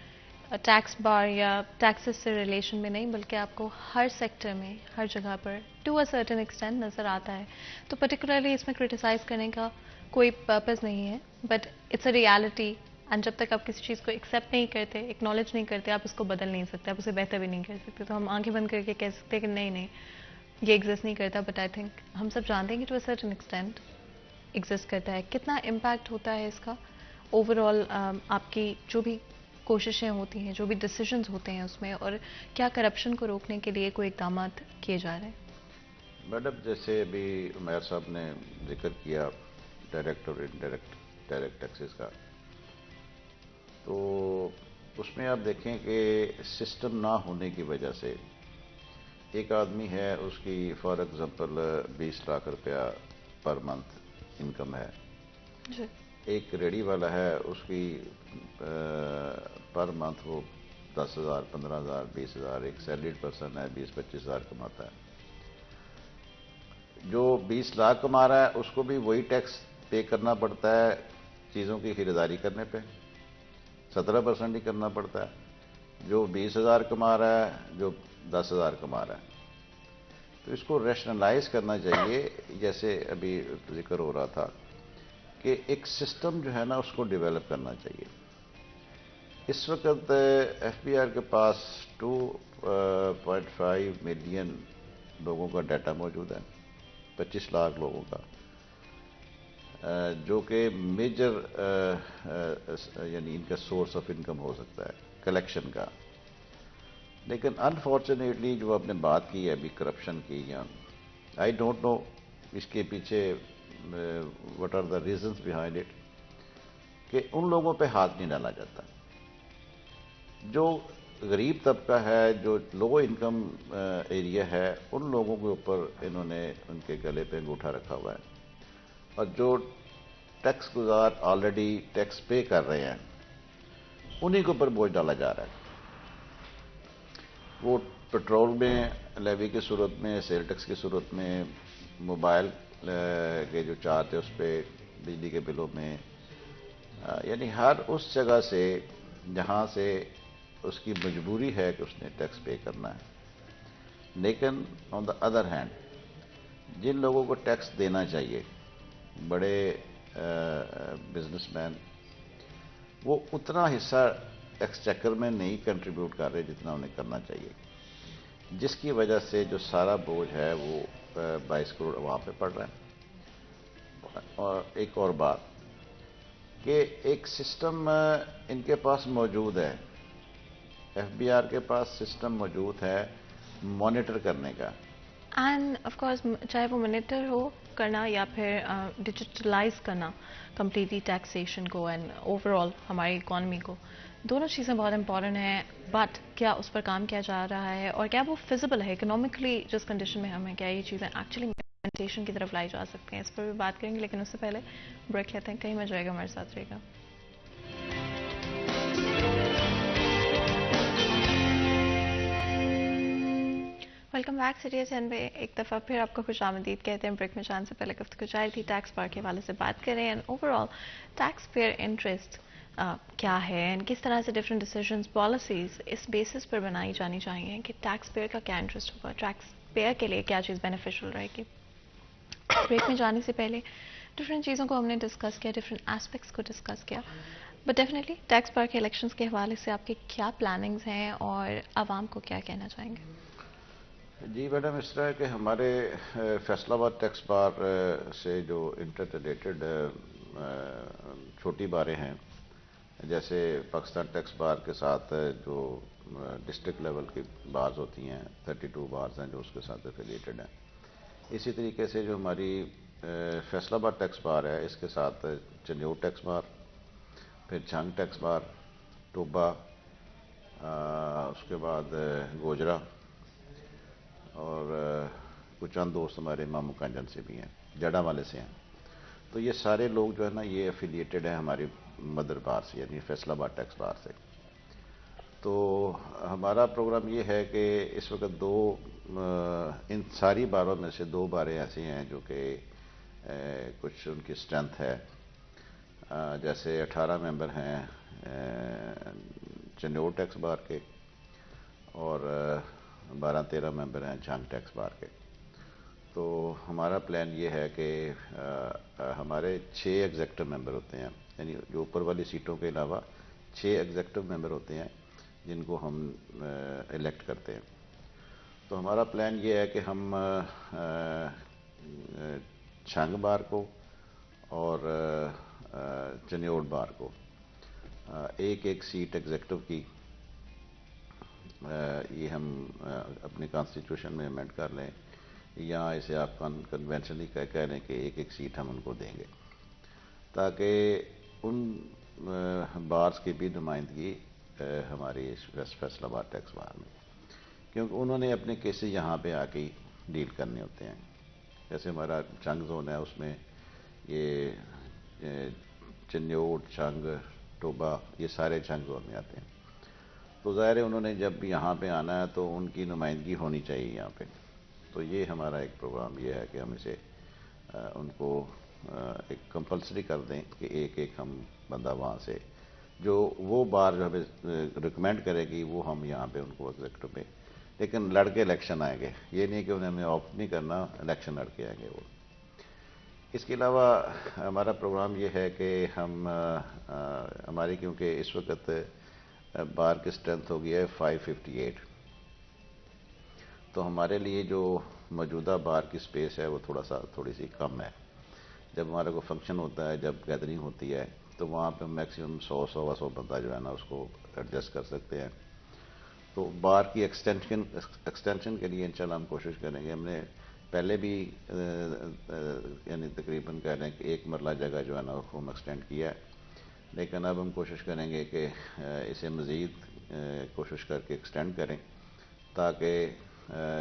ٹیکس بار یا ٹیکسز سے ریلیشن میں نہیں بلکہ آپ کو ہر سیکٹر میں، ہر جگہ پر ٹو اے سرٹن ایکسٹینٹ نظر آتا ہے۔ تو پرٹیکولرلی اس میں کرٹیسائز کرنے کا کوئی پرپز نہیں ہے، but it's a reality, and جب تک آپ کسی چیز کو ایکسیپٹ نہیں کرتے، ایکنالج نہیں کرتے، آپ اس کو بدل نہیں سکتے، آپ اسے بہتر بھی نہیں کر سکتے۔ تو ہم آنکھیں بند کر کے کہہ سکتے ہیں کہ نہیں یہ ایگزسٹ نہیں کرتا، بٹ آئی تھنک ہم سب جانتے ہیں کہ to a certain extent exist کرتا ہے۔ کتنا امپیکٹ ہوتا ہے اس کا اوور آل آپ کی جو بھی کوششیں ہوتی ہیں، جو بھی ڈیسیژنز ہوتے ہیں اس میں، اور کیا کرپشن کو روکنے کے لیے کوئی اقدامات کیے جا رہے ہیں؟ میڈم، جیسے ابھی عمیر صاحب نے ذکر کیا ڈائریکٹ اور انڈائریکٹ ٹیکسز کا، تو اس میں آپ دیکھیں کہ سسٹم نہ ہونے کی وجہ سے ایک آدمی ہے، اس کی فار ایگزامپل 20 لاکھ روپیہ پر منتھ انکم ہے. جی. ایک ریڑھی والا ہے، اس کی پر منتھ وہ 10,000 15,000 20,000. ایک سیلریڈ پرسن ہے 20-25 ہزار کماتا ہے. جو 20 لاکھ کما رہا ہے اس کو بھی وہی ٹیکس پے کرنا پڑتا ہے چیزوں کی خریداری کرنے پہ، 17% ہی کرنا پڑتا ہے. جو 20,000 کما رہا ہے، جو 10,000 کما رہا ہے. تو اس کو ریشنلائز کرنا چاہیے، جیسے ابھی ذکر ہو رہا تھا کہ ایک سسٹم جو ہے نا اس کو ڈیولپ کرنا چاہیے. اس وقت ایف بی آر کے پاس 2.5 ملین لوگوں کا ڈیٹا موجود ہے، 25 لاکھ لوگوں کا، جو کہ میجر یعنی ان کا سورس آف انکم ہو سکتا ہے کلیکشن کا. لیکن انفارچونیٹلی جو آپ نے بات کی ہے ابھی کرپشن کی، یا آئی ڈونٹ نو اس کے پیچھے what are the reasons behind it, کہ ان لوگوں پہ ہاتھ نہیں ڈالا جاتا. جو غریب طبقہ ہے، جو لو انکم ایریا ہے، ان لوگوں کے اوپر انہوں نے ان کے گلے پہ انگوٹھا رکھا ہوا ہے. اور جو ٹیکس گزار آلریڈی ٹیکس پے کر رہے ہیں انہی کے اوپر بوجھ ڈالا جا رہا ہے. وہ پیٹرول میں لیوی کی صورت میں، سیل ٹیکس کی صورت میں، موبائل کے جو چارج ہے اس پہ، بجلی کے بلوں میں، یعنی ہر اس جگہ سے جہاں سے اس کی مجبوری ہے کہ اس نے ٹیکس پے کرنا ہے. لیکن آن دا ادر ہینڈ جن لوگوں کو ٹیکس دینا چاہیے، بڑے بزنس مین، وہ اتنا حصہ ایکسچیکر میں نہیں کنٹریبیوٹ کر رہے جتنا انہیں کرنا چاہیے، جس کی وجہ سے جو سارا بوجھ ہے وہ 22 کروڑ عوام پہ پڑ رہا ہے. اور ایک اور بات کہ ایک سسٹم ان کے پاس موجود ہے، ایف بی آر کے پاس سسٹم موجود ہے مانیٹر کرنے کا. اینڈ آف کورس چاہے وہ مانیٹر ہو کرنا یا پھر ڈیجیٹلائز کرنا کمپلیٹلی ٹیکسیشن کو اینڈ اوور آل ہماری اکانومی کو، دونوں چیزیں بہت امپورٹنٹ ہیں. بٹ کیا اس پر کام کیا جا رہا ہے اور کیا وہ فیزیبل ہے اکنامکلی جس کنڈیشن میں ہمیں، کیا یہ چیزیں ایکچولی امپلیمنٹیشن کی طرف لائی جا سکتے ہیں؟ اس پر بھی بات کریں گے، لیکن اس سے پہلے بریک لیتے ہیں. کہیں میں جائے گا، ہمارے ساتھ رہے گا. ویلکم بیک سٹی چین پہ ایک دفعہ پھر آپ کو خوش آمدید کہتے ہیں. بریک میں جان سے پہلے گفتگو جاری تھی، ٹیکس بار کے حوالے سے بات کریں and overall taxpayer interest کیا ہے اینڈ کس طرح سے ڈفرینٹ ڈیسیژنز پالیسیز اس بیسس پر بنائی جانی چاہیے کہ ٹیکس پیئر کا کیا انٹرسٹ ہوگا، ٹیکس پیئر کے لیے کیا چیز بینیفیشل رہے گی. بریک میں جانے سے پہلے ڈفرینٹ چیزوں کو ہم نے ڈسکس کیا، ڈفرینٹ ایسپیکٹس کو ڈسکس کیا. بٹ ڈیفینیٹلی ٹیکس بار کے الیکشنز کے حوالے سے آپ کی کیا پلاننگز ہیں اور عوام کو کیا کہنا چاہیں گے؟ جی میڈم، اس طرح کہ ہمارے فیصل آباد ٹیکس بار سے جو انٹر ریلیٹڈ چھوٹی باریں ہیں، جیسے پاکستان ٹیکس بار کے ساتھ جو ڈسٹرکٹ لیول کی بارز ہوتی ہیں، 32 بارز ہیں جو اس کے ساتھ ریلیٹڈ ہیں. اسی طریقے سے جو ہماری فیصل آباد ٹیکس بار ہے، اس کے ساتھ چنیوٹ ٹیکس بار، پھر جھنگ ٹیکس بار، ٹوبا، اس کے بعد گوجرا، اور کچھ چند دوست ہمارے مامو کانجن سے بھی ہیں، جڑا والے سے ہیں. تو یہ سارے لوگ جو ہے نا یہ افیلیٹڈ ہیں ہماری مدر بار سے، یعنی فیصل آباد ٹیکس بار سے. تو ہمارا پروگرام یہ ہے کہ اس وقت ان ساری باروں میں سے 2 باریں ایسی ہیں جو کہ کچھ ان کی اسٹرینتھ ہے. جیسے 18 ممبر ہیں چنیوٹ ٹیکس بار کے، اور 12-13 ممبر ہیں جھنگ ٹیکس بار کے. تو ہمارا پلان یہ ہے کہ ہمارے 6 ایگزیکٹو ممبر ہوتے ہیں، یعنی جو اوپر والی سیٹوں کے علاوہ 6 ایگزیکٹو ممبر ہوتے ہیں جن کو ہم الیکٹ کرتے ہیں. تو ہمارا پلان یہ ہے کہ ہم جھنگ بار کو اور چنیوٹ بار کو ایک سیٹ ایگزیکٹو کی یہ ہم اپنے کانسٹیٹیوشن میں امینڈ کر لیں، یا اسے آپ کنونشنلی کہہ لیں کہ ایک سیٹ ہم ان کو دیں گے، تاکہ ان بارز کی بھی نمائندگی ہماری اس فیصل آباد ٹیکس بار میں، کیونکہ انہوں نے اپنے کیسز یہاں پہ آ کے ڈیل کرنے ہوتے ہیں. جیسے ہمارا چنگ زون ہے، اس میں یہ چنیوٹ، چنگ، ٹوبا، یہ سارے چنگ زون میں آتے ہیں. تو ظاہر ہے انہوں نے جب یہاں پہ آنا ہے تو ان کی نمائندگی ہونی چاہیے یہاں پہ. تو یہ ہمارا ایک پروگرام یہ ہے کہ ہم اسے ان کو ایک کمپلسری کر دیں کہ ایک ایک ہم بندہ وہاں سے جو وہ بار جو ہمیں ریکمینڈ کرے گی وہ ہم یہاں پہ ان کو ایگزیکٹو پہ، لیکن لڑ کے الیکشن آئیں گے. یہ نہیں کہ انہیں ہمیں آپٹ نہیں کرنا، الیکشن لڑ کے آئیں گے وہ. اس کے علاوہ ہمارا پروگرام یہ ہے کہ ہم ہماری کیونکہ اس وقت بار کی اسٹرینتھ ہو گئی ہے 558، تو ہمارے لیے جو موجودہ بار کی سپیس ہے وہ تھوڑی سی کم ہے. جب ہمارا کوئی فنکشن ہوتا ہے، جب گیدرنگ ہوتی ہے، تو وہاں پہ میکسیمم 100 بندہ جو ہے نا اس کو ایڈجسٹ کر سکتے ہیں. تو بار کی ایکسٹینشن کے لیے انشاءاللہ ہم کوشش کریں گے. ہم نے پہلے بھی یعنی تقریباً کہہ رہے ہیں کہ 1 مرلہ جگہ جو ہے نا ہم ایکسٹینڈ کیا ہے، لیکن اب ہم کوشش کریں گے کہ اسے مزید کوشش کر کے ایکسٹینڈ کریں تاکہ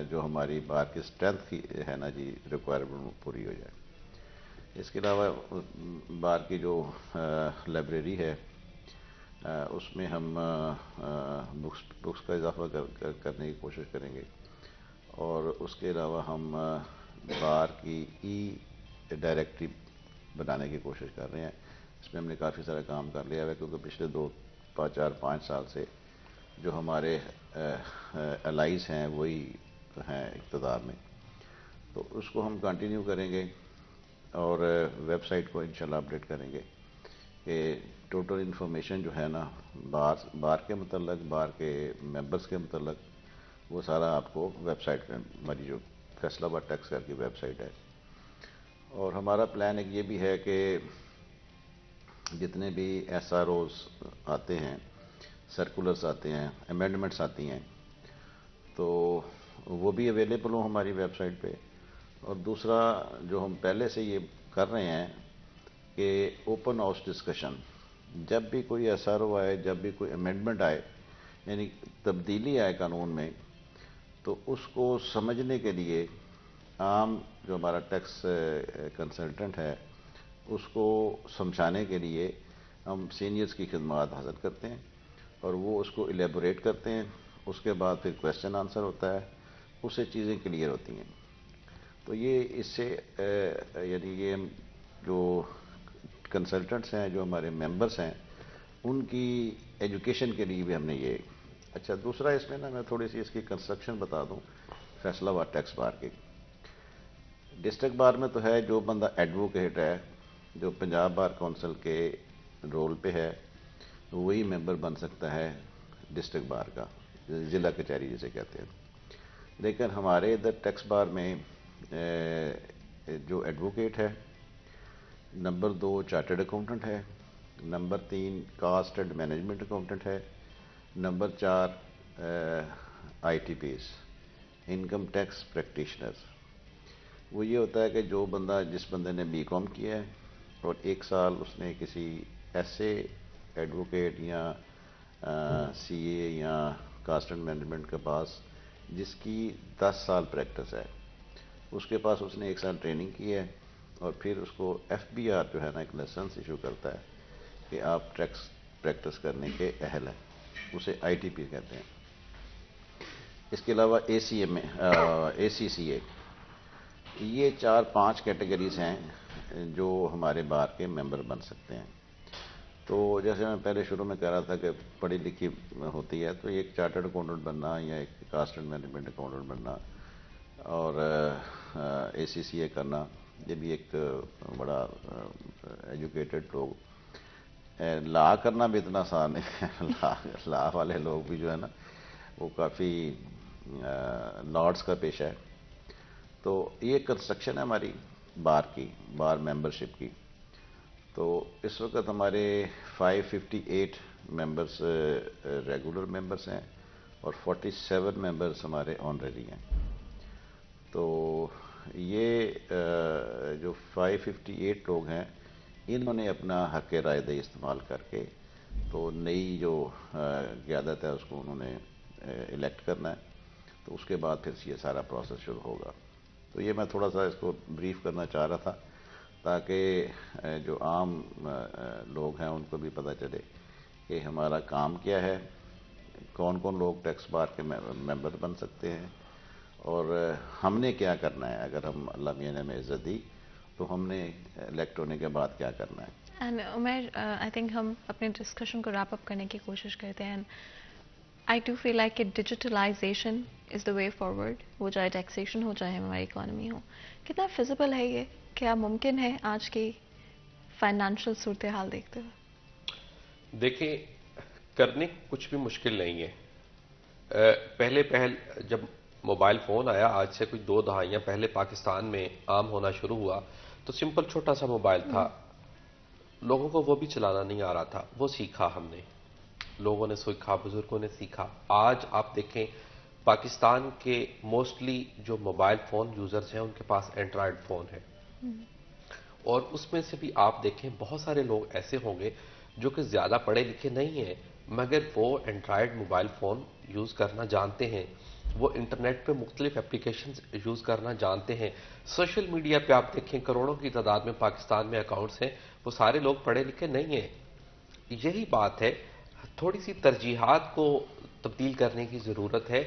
جو ہماری بار کی اسٹرینتھ کی ہے نا جی ریکوائرمنٹ پوری ہو جائے. اس کے علاوہ بار کی جو لائبریری ہے اس میں ہم بکس کا اضافہ کرنے کی کوشش کریں گے، اور اس کے علاوہ ہم بار کی ڈائریکٹری بنانے کی کوشش کر رہے ہیں. اس میں ہم نے کافی سارا کام کر لیا ہے، کیونکہ پچھلے 4-5 سال سے جو ہمارے الائز ہیں وہی ہیں اقتدار میں. تو اس کو ہم کنٹینیو کریں گے اور ویب سائٹ کو انشاءاللہ اپڈیٹ کریں گے کہ ٹوٹل انفارمیشن جو ہے نا بار کے متعلق، بار کے ممبرس کے متعلق، وہ سارا آپ کو ویب سائٹ پہ، ہماری جو فیصل آباد ٹیکس کر کی ویب سائٹ ہے. اور ہمارا پلان ایک یہ بھی ہے کہ جتنے بھی ایس آر اوز آتے ہیں، سرکولرز آتے ہیں، امینڈمنٹس آتی ہیں، تو وہ بھی اویلیبل ہوں ہماری ویب سائٹ پہ. اور دوسرا جو ہم پہلے سے یہ کر رہے ہیں کہ اوپن ہاؤس ڈسکشن، جب بھی کوئی ایس آر او آئے، جب بھی کوئی امینڈمنٹ آئے، یعنی تبدیلی آئے قانون میں، تو اس کو سمجھنے کے لیے عام جو ہمارا ٹیکس کنسلٹنٹ ہے اس کو سمجھانے کے لیے ہم سینئرز کی خدمات حاصل کرتے ہیں، اور وہ اس کو الیبوریٹ کرتے ہیں. اس کے بعد پھر کویسچن آنسر ہوتا ہے، اس سے چیزیں کلیئر ہوتی ہیں. تو یہ اس سے یعنی یہ جو کنسلٹنٹس ہیں، جو ہمارے ممبرس ہیں، ان کی ایجوکیشن کے لیے بھی ہم نے یہ. اچھا، دوسرا اس میں نا میں تھوڑی سی اس کی کنسٹرکشن بتا دوں. فیصل آباد ٹیکس بار کی ڈسٹرکٹ بار میں تو ہے جو بندہ ایڈوکیٹ ہے، جو پنجاب بار کونسل کے رول پہ ہے، وہی ممبر بن سکتا ہے ڈسٹرکٹ بار کا، ضلع کچہری جسے کہتے ہیں. لیکن ہمارے ادھر ٹیکس بار میں جو ایڈوکیٹ ہے، نمبر 2 چارٹرڈ اکاؤنٹنٹ ہے، نمبر 3 کاسٹ اینڈ مینجمنٹ اکاؤنٹنٹ ہے، نمبر 4 I T Ps, income tax practitioner. وہ یہ ہوتا ہے کہ جو بندہ، جس بندے نے بی کام کیا ہے اور 1 سال اس نے کسی ایسے ایڈوکیٹ یا سی اے یا کاسٹ اینڈ مینجمنٹ کے پاس جس کی 10 سال پریکٹس ہے، اس کے پاس اس نے 1 سال ٹریننگ کی ہے، اور پھر اس کو ایف بی آر جو ہے نا ایک لائسنس ایشو کرتا ہے کہ آپ ٹیکس پریکٹس کرنے کے اہل ہیں. اسے آئی ٹی پی کہتے ہیں. اس کے علاوہ اے سی سی اے، یہ 4-5 کیٹیگریز ہیں جو ہمارے بار کے ممبر بن سکتے ہیں. تو جیسے میں پہلے شروع میں کہہ رہا تھا کہ پڑھی لکھی ہوتی ہے تو ایک چارٹرڈ اکاؤنٹنٹ بننا یا ایک کاسٹ اینڈ مینجمنٹ اکاؤنٹنٹ بننا اور اے سی سی اے کرنا، یہ بھی ایک بڑا ایجوکیٹڈ لوگ. لا کرنا بھی اتنا آسان ہے. لا والے لوگ بھی جو ہے نا وہ کافی لارڈس کا پیشہ ہے. تو یہ کنسٹرکشن ہے ہماری بار کی، بار ممبرشپ کی. تو اس وقت ہمارے 558 ممبرس ریگولر ممبرس ہیں اور 47 ممبرس ہمارے آنریری ہیں. تو یہ جو 558 لوگ ہیں، انہوں نے اپنا حق رائے دہی استعمال کر کے تو نئی جو قیادت ہے اس کو انہوں نے الیکٹ کرنا ہے، تو اس کے بعد پھر یہ سارا پروسیس شروع ہوگا. تو یہ میں تھوڑا سا اس کو بریف کرنا چاہ رہا تھا تاکہ جو عام لوگ ہیں ان کو بھی پتہ چلے کہ ہمارا کام کیا ہے، کون کون لوگ ٹیکس بار کے ممبر بن سکتے ہیں، اور ہم نے کیا کرنا ہے. اگر ہم اللہ میاں نے ہمیں عزت دی تو ہم نے الیکٹ ہونے کے بعد کیا کرنا ہے. اینڈ عمر آئی تھنک ہم اپنے ڈسکشن کو ریپ اپ کرنے کی کوشش کرتے ہیں. آئی ڈو فیل لائک کہ ڈیجیٹلائزیشن از دا وے فارورڈ، وہ چاہے ٹیکسیشن ہو چاہے ہماری اکانومی ہو. کتنا فیزیبل ہے یہ؟ کیا ممکن ہے آج کی فائنانشیل صورتحال دیکھتے ہوئے؟ دیکھیں، کرنے کچھ بھی مشکل نہیں ہے. پہلے جب موبائل فون آیا، آج سے کچھ 2 دہائیاں پہلے پاکستان میں عام ہونا شروع ہوا، تو سمپل چھوٹا سا موبائل تھا. لوگوں کو وہ بھی چلانا نہیں آ رہا تھا، وہ سیکھا ہم نے، لوگوں نے سیکھا، بزرگوں نے سیکھا. آج آپ دیکھیں پاکستان کے موسٹلی جو موبائل فون یوزرز ہیں ان کے پاس اینڈرائڈ فون ہے، اور اس میں سے بھی آپ دیکھیں بہت سارے لوگ ایسے ہوں گے جو کہ زیادہ پڑھے لکھے نہیں ہیں مگر وہ اینڈرائڈ موبائل فون یوز کرنا جانتے ہیں، وہ انٹرنیٹ پہ مختلف اپلیکیشنز یوز کرنا جانتے ہیں. سوشل میڈیا پہ آپ دیکھیں کروڑوں کی تعداد میں پاکستان میں اکاؤنٹس ہیں، وہ سارے لوگ پڑھے لکھے نہیں ہیں. یہی بات ہے، تھوڑی سی ترجیحات کو تبدیل کرنے کی ضرورت ہے.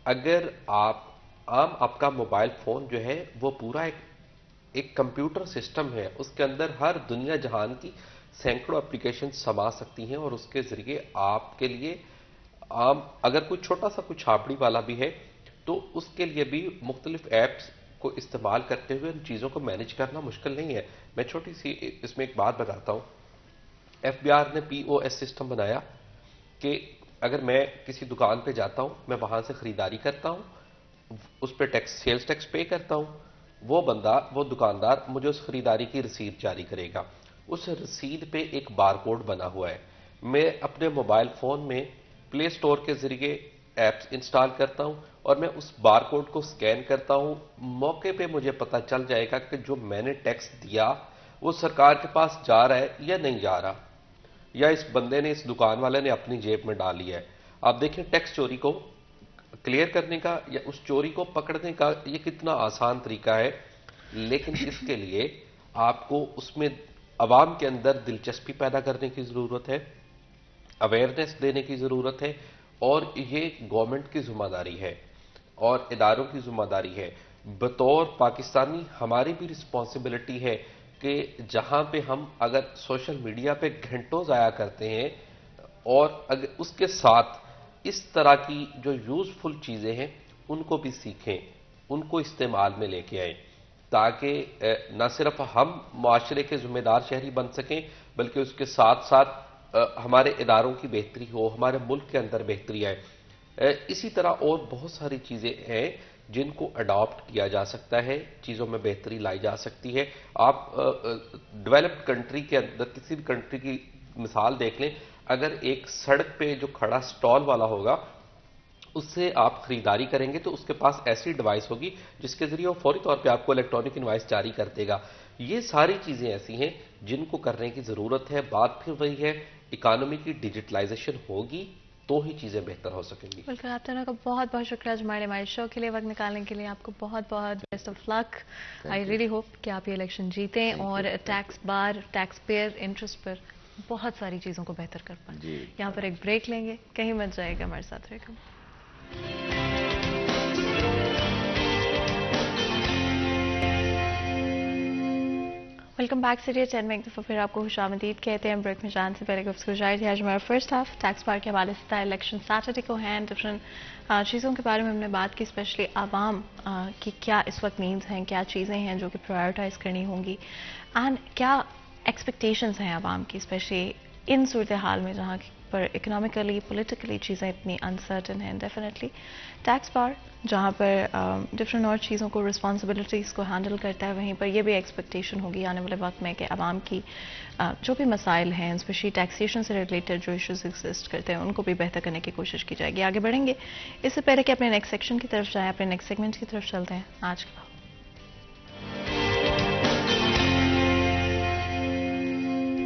اگر آپ کا موبائل فون جو ہے وہ پورا ایک کمپیوٹر سسٹم ہے، اس کے اندر ہر دنیا جہان کی سینکڑوں اپلیکیشن سما سکتی ہیں، اور اس کے ذریعے آپ کے لیے اگر کوئی چھوٹا سا کوئی چھاپڑی والا بھی ہے تو اس کے لیے بھی مختلف ایپس کو استعمال کرتے ہوئے ان چیزوں کو مینج کرنا مشکل نہیں ہے. میں چھوٹی سی اس میں ایک بات بتاتا ہوں. ایف بی آر نے POS سسٹم بنایا کہ اگر میں کسی دکان پہ جاتا ہوں، میں وہاں سے خریداری کرتا ہوں، اس پہ سیلز ٹیکس پے کرتا ہوں، وہ دکاندار مجھے اس خریداری کی رسید جاری کرے گا. اس رسید پہ ایک بار کوڈ بنا ہوا ہے. میں اپنے موبائل فون میں پلے سٹور کے ذریعے ایپس انسٹال کرتا ہوں اور میں اس بار کوڈ کو سکین کرتا ہوں. موقع پہ مجھے پتا چل جائے گا کہ جو میں نے ٹیکس دیا وہ سرکار کے پاس جا رہا ہے یا نہیں جا رہا، یا اس بندے نے، اس دکان والے نے اپنی جیب میں ڈال لیا ہے. آپ دیکھیں ٹیکس چوری کو کلیئر کرنے کا یا اس چوری کو پکڑنے کا یہ کتنا آسان طریقہ ہے، لیکن اس کے لیے آپ کو اس میں عوام کے اندر دلچسپی پیدا کرنے کی ضرورت ہے، اویئرنیس دینے کی ضرورت ہے، اور یہ گورنمنٹ کی ذمہ داری ہے اور اداروں کی ذمہ داری ہے. بطور پاکستانی ہماری بھی رسپانسبلٹی ہے کہ جہاں پہ ہم اگر سوشل میڈیا پہ گھنٹوں ضائع کرتے ہیں، اور اگر اس کے ساتھ اس طرح کی جو یوزفل چیزیں ہیں ان کو بھی سیکھیں، ان کو استعمال میں لے کے آئیں، تاکہ نہ صرف ہم معاشرے کے ذمہ دار شہری بن سکیں بلکہ اس کے ساتھ ساتھ ہمارے اداروں کی بہتری ہو، ہمارے ملک کے اندر بہتری آئے. اسی طرح اور بہت ساری چیزیں ہیں جن کو اڈاپٹ کیا جا سکتا ہے، چیزوں میں بہتری لائی جا سکتی ہے. آپ ڈیولپڈ کنٹری کے اندر کسی بھی کنٹری کی مثال دیکھ لیں، اگر ایک سڑک پہ جو کھڑا سٹال والا ہوگا اس سے آپ خریداری کریں گے تو اس کے پاس ایسی ڈیوائس ہوگی جس کے ذریعے وہ فوری طور پہ آپ کو الیکٹرانک انوائس جاری کر دے گا. یہ ساری چیزیں ایسی ہیں جن کو کرنے کی ضرورت ہے. بات پھر وہی ہے، اکانومی کی ڈیجیٹلائزیشن ہوگی تو ہی چیزیں بہتر ہو سکیں گی. بالکل، آپ دونوں کا بہت بہت شکریہ ہمارے شو کے لیے وقت نکالنے کے لیے. آپ کو بہت بہت best of luck. I really hope کہ آپ یہ الیکشن جیتیں اور tax bar, taxpayer interest پر بہت ساری چیزوں کو بہتر کر پائیں. یہاں پر ایک بریک لیں گے، کہیں مت جائے گا، ہمارے ساتھ رہے گا. ویلکم بیک سیریز 10 میں ایک دفعہ پھر آپ کو خوش آمدید کہتے ہیں. بریک میں جان سے پہلے گفتگو جاری تھی. آج ہمارا فرسٹ ہاف ٹیکس بار کے حوالے سے تھا. الیکشن سیٹرڈے کو ہیں، ڈفرینٹ چیزوں کے بارے میں ہم نے بات کی، اسپیشلی عوام کی کیا اس وقت نیڈز ہیں، کیا چیزیں ہیں جو کہ پرائیورٹائز کرنی ہوں گی، اینڈ کیا ایکسپیکٹیشنز ہیں عوام کی، اسپیشلی ان صورتحال میں جہاں پر اکنامکلی پولیٹیکلی چیزیں اتنی انسرٹن ہیں. ڈیفینیٹلی ٹیکس بار جہاں پر ڈفرینٹ اور چیزوں کو رسپانسبلٹیز کو ہینڈل کرتا ہے، وہیں پر یہ بھی ایکسپیکٹیشن ہوگی آنے والے وقت میں کہ عوام کی جو بھی مسائل ہیں، اسپیشلی ٹیکسیشن سے ریلیٹڈ جو ایشوز ایگزسٹ کرتے ہیں ان کو بھی بہتر کرنے کی کوشش کی جائے گی. آگے بڑھیں گے، اس سے پہلے کہ اپنے نیکسٹ سیکشن کی طرف جائیں، اپنے نیکسٹ سیگمنٹ کی طرف چلتے ہیں. آج کا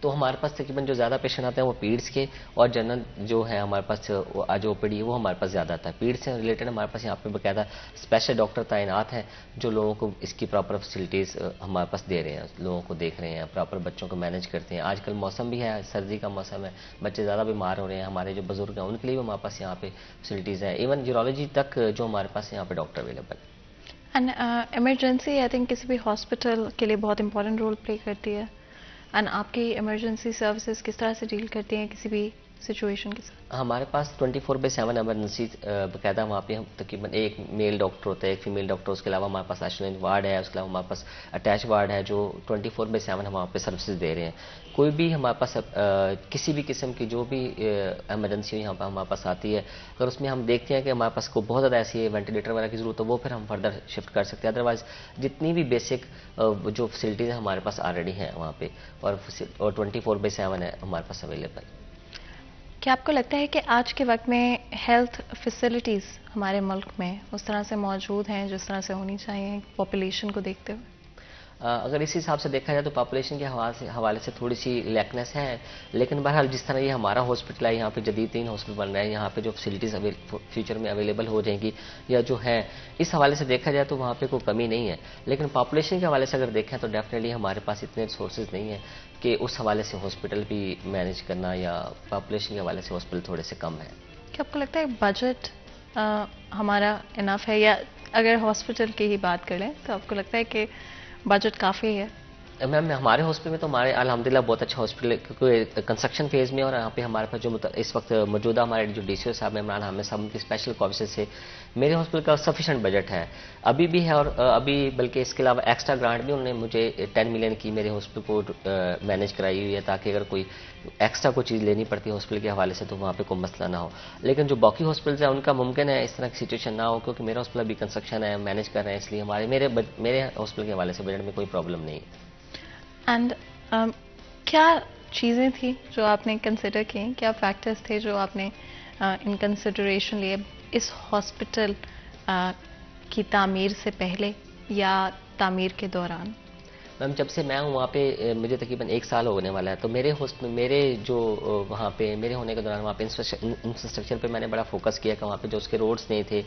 تو ہمارے پاس تقریباً جو زیادہ پیشنٹ آتے ہیں وہ پیڈس کے اور جنرل جو ہے ہمارے پاس جو او پی ڈی وہ ہمارے پاس زیادہ آتا ہے. پیڈس سے ریلیٹڈ ہمارے پاس یہاں پہ باقاعدہ اسپیشل ڈاکٹر تعینات ہیں جو لوگوں کو اس کی پراپر فیسلٹیز ہمارے پاس دے رہے ہیں, لوگوں کو دیکھ رہے ہیں, پراپر بچوں کو مینیج کرتے ہیں. آج کل موسم بھی ہے, سردی کا موسم ہے, بچے زیادہ بیمار ہو رہے ہیں, ہمارے جو بزرگ ہیں ان کے لیے بھی ہمارے پاس یہاں پہ فیسلٹیز ہیں, ایون یورولوجی تک جو ہمارے پاس یہاں پہ ڈاکٹر اویلیبل ہے. اینڈ ایمرجنسی آئی تھنک کسی بھی ہاسپٹل کے لیے بہت امپورٹنٹ رول پلے کرتی ہے. اینڈ آپ کی ایمرجنسی سروسز کس طرح سے ڈیل کرتی ہیں کسی بھی سچویشن کے ساتھ؟ ہمارے پاس 24/7 ایمرجنسی باقاعدہ وہاں پہ ہم تقریباً ایک میل ڈاکٹر ہوتا ہے, ایک فیمیل ڈاکٹر, اس کے علاوہ ہمارے پاس آئسولیشن وارڈ ہے, اس کے علاوہ ہمارے پاس اٹیچ وارڈ ہے جو 24/7 ہم وہاں پہ سروسز دے رہے ہیں. کوئی بھی ہمارے پاس کسی بھی قسم کی جو بھی ایمرجنسی یہاں پہ ہمارے پاس آتی ہے, اگر اس میں ہم دیکھتے ہیں کہ ہمارے پاس کو بہت زیادہ ایسی وینٹیلیٹر وغیرہ کی ضرورت ہے وہ پھر ہم فردر شفٹ کر سکتے ہیں. ادروائز جتنی بھی بیسک جو فیسلٹیز ہیں ہمارے پاس آلریڈی ہیں وہاں پہ, اور 24/7 ہے ہمارے پاس اویلیبل. کیا آپ کو لگتا ہے کہ آج کے وقت میں ہیلتھ فیسلٹیز ہمارے ملک میں اس طرح سے موجود ہیں جس طرح سے ہونی چاہیے پاپولیشن کو دیکھتے ہوئے؟ اگر اسی حساب سے دیکھا جائے تو پاپولیشن کے حوالے سے تھوڑی سی لیکنیس ہے, لیکن بہرحال جس طرح یہ ہمارا ہاسپٹل ہے, یہاں پہ جدید ترین ہاسپٹل بن رہا ہے, یہاں پہ جو فیسلٹیز فیوچر میں اویلیبل ہو جائیں گی یا جو ہے اس حوالے سے دیکھا جائے تو وہاں پہ کوئی کمی نہیں ہے. لیکن پاپولیشن کے حوالے سے اگر دیکھیں تو ڈیفینیٹلی ہمارے پاس اتنے ریسورسز نہیں ہیں کہ اس حوالے سے ہاسپٹل بھی مینیج کرنا, یا پاپولیشن کے حوالے سے ہاسپٹل تھوڑے سے کم ہے. کیا آپ کو لگتا ہے بجٹ ہمارا انف ہے, یا اگر ہاسپٹل کی ہی بات کریں تو آپ کو لگتا ہے کہ بجٹ کافی ہے؟ میم ہمارے ہاسپٹل میں تو ہمارے الحمدللہ بہت اچھا ہاسپٹل ہے, کیونکہ کنسٹرکشن فیز میں, اور یہاں پہ ہمارے پاس جو اس وقت موجودہ ہمارے جو ڈی سی او صاحب عمران حامد صاحب ان کی اسپیشل کوشش سے میرے ہاسپٹل کا سفیشینٹ بجٹ ہے ابھی بھی ہے, اور ابھی بلکہ اس کے علاوہ ایکسٹرا گرانٹ بھی انہوں نے مجھے 10 ملین کی میرے ہاسپٹل کو مینیج کرائی ہوئی ہے, تاکہ اگر کوئی ایکسٹرا کوئی چیز لینی پڑتی ہے ہاسپٹل کے حوالے سے تو وہاں پہ کوئی مسئلہ نہ ہو. لیکن جو باقی ہاسپٹلز ہیں ان کا ممکن ہے اس طرح کی سچویشن نہ ہو, کیونکہ میرا ہاسپٹل ابھی کنسٹرکشن ہے, مینیج کر رہے ہیں, اس لیے میرے ہاسپٹل کے حوالے سے بجٹ میں کوئی پرابلم نہیں ہے. اینڈ کیا چیزیں تھیں جو آپ نے کنسیڈر کی, کیا فیکٹرز تھے جو آپ نے ان کنسیڈریشن لیے اس ہاسپٹل کی تعمیر سے پہلے یا تعمیر کے دوران؟ میم جب سے میں ہوں وہاں پہ مجھے تقریباً 1 سال ہونے والا ہے, تو میرے جو وہاں پہ میرے ہونے کے دوران وہاں پہ انفراسٹرکچر پہ میں نے بڑا فوکس کیا کہ وہاں پہ جو اس کے روڈز نہیں تھے,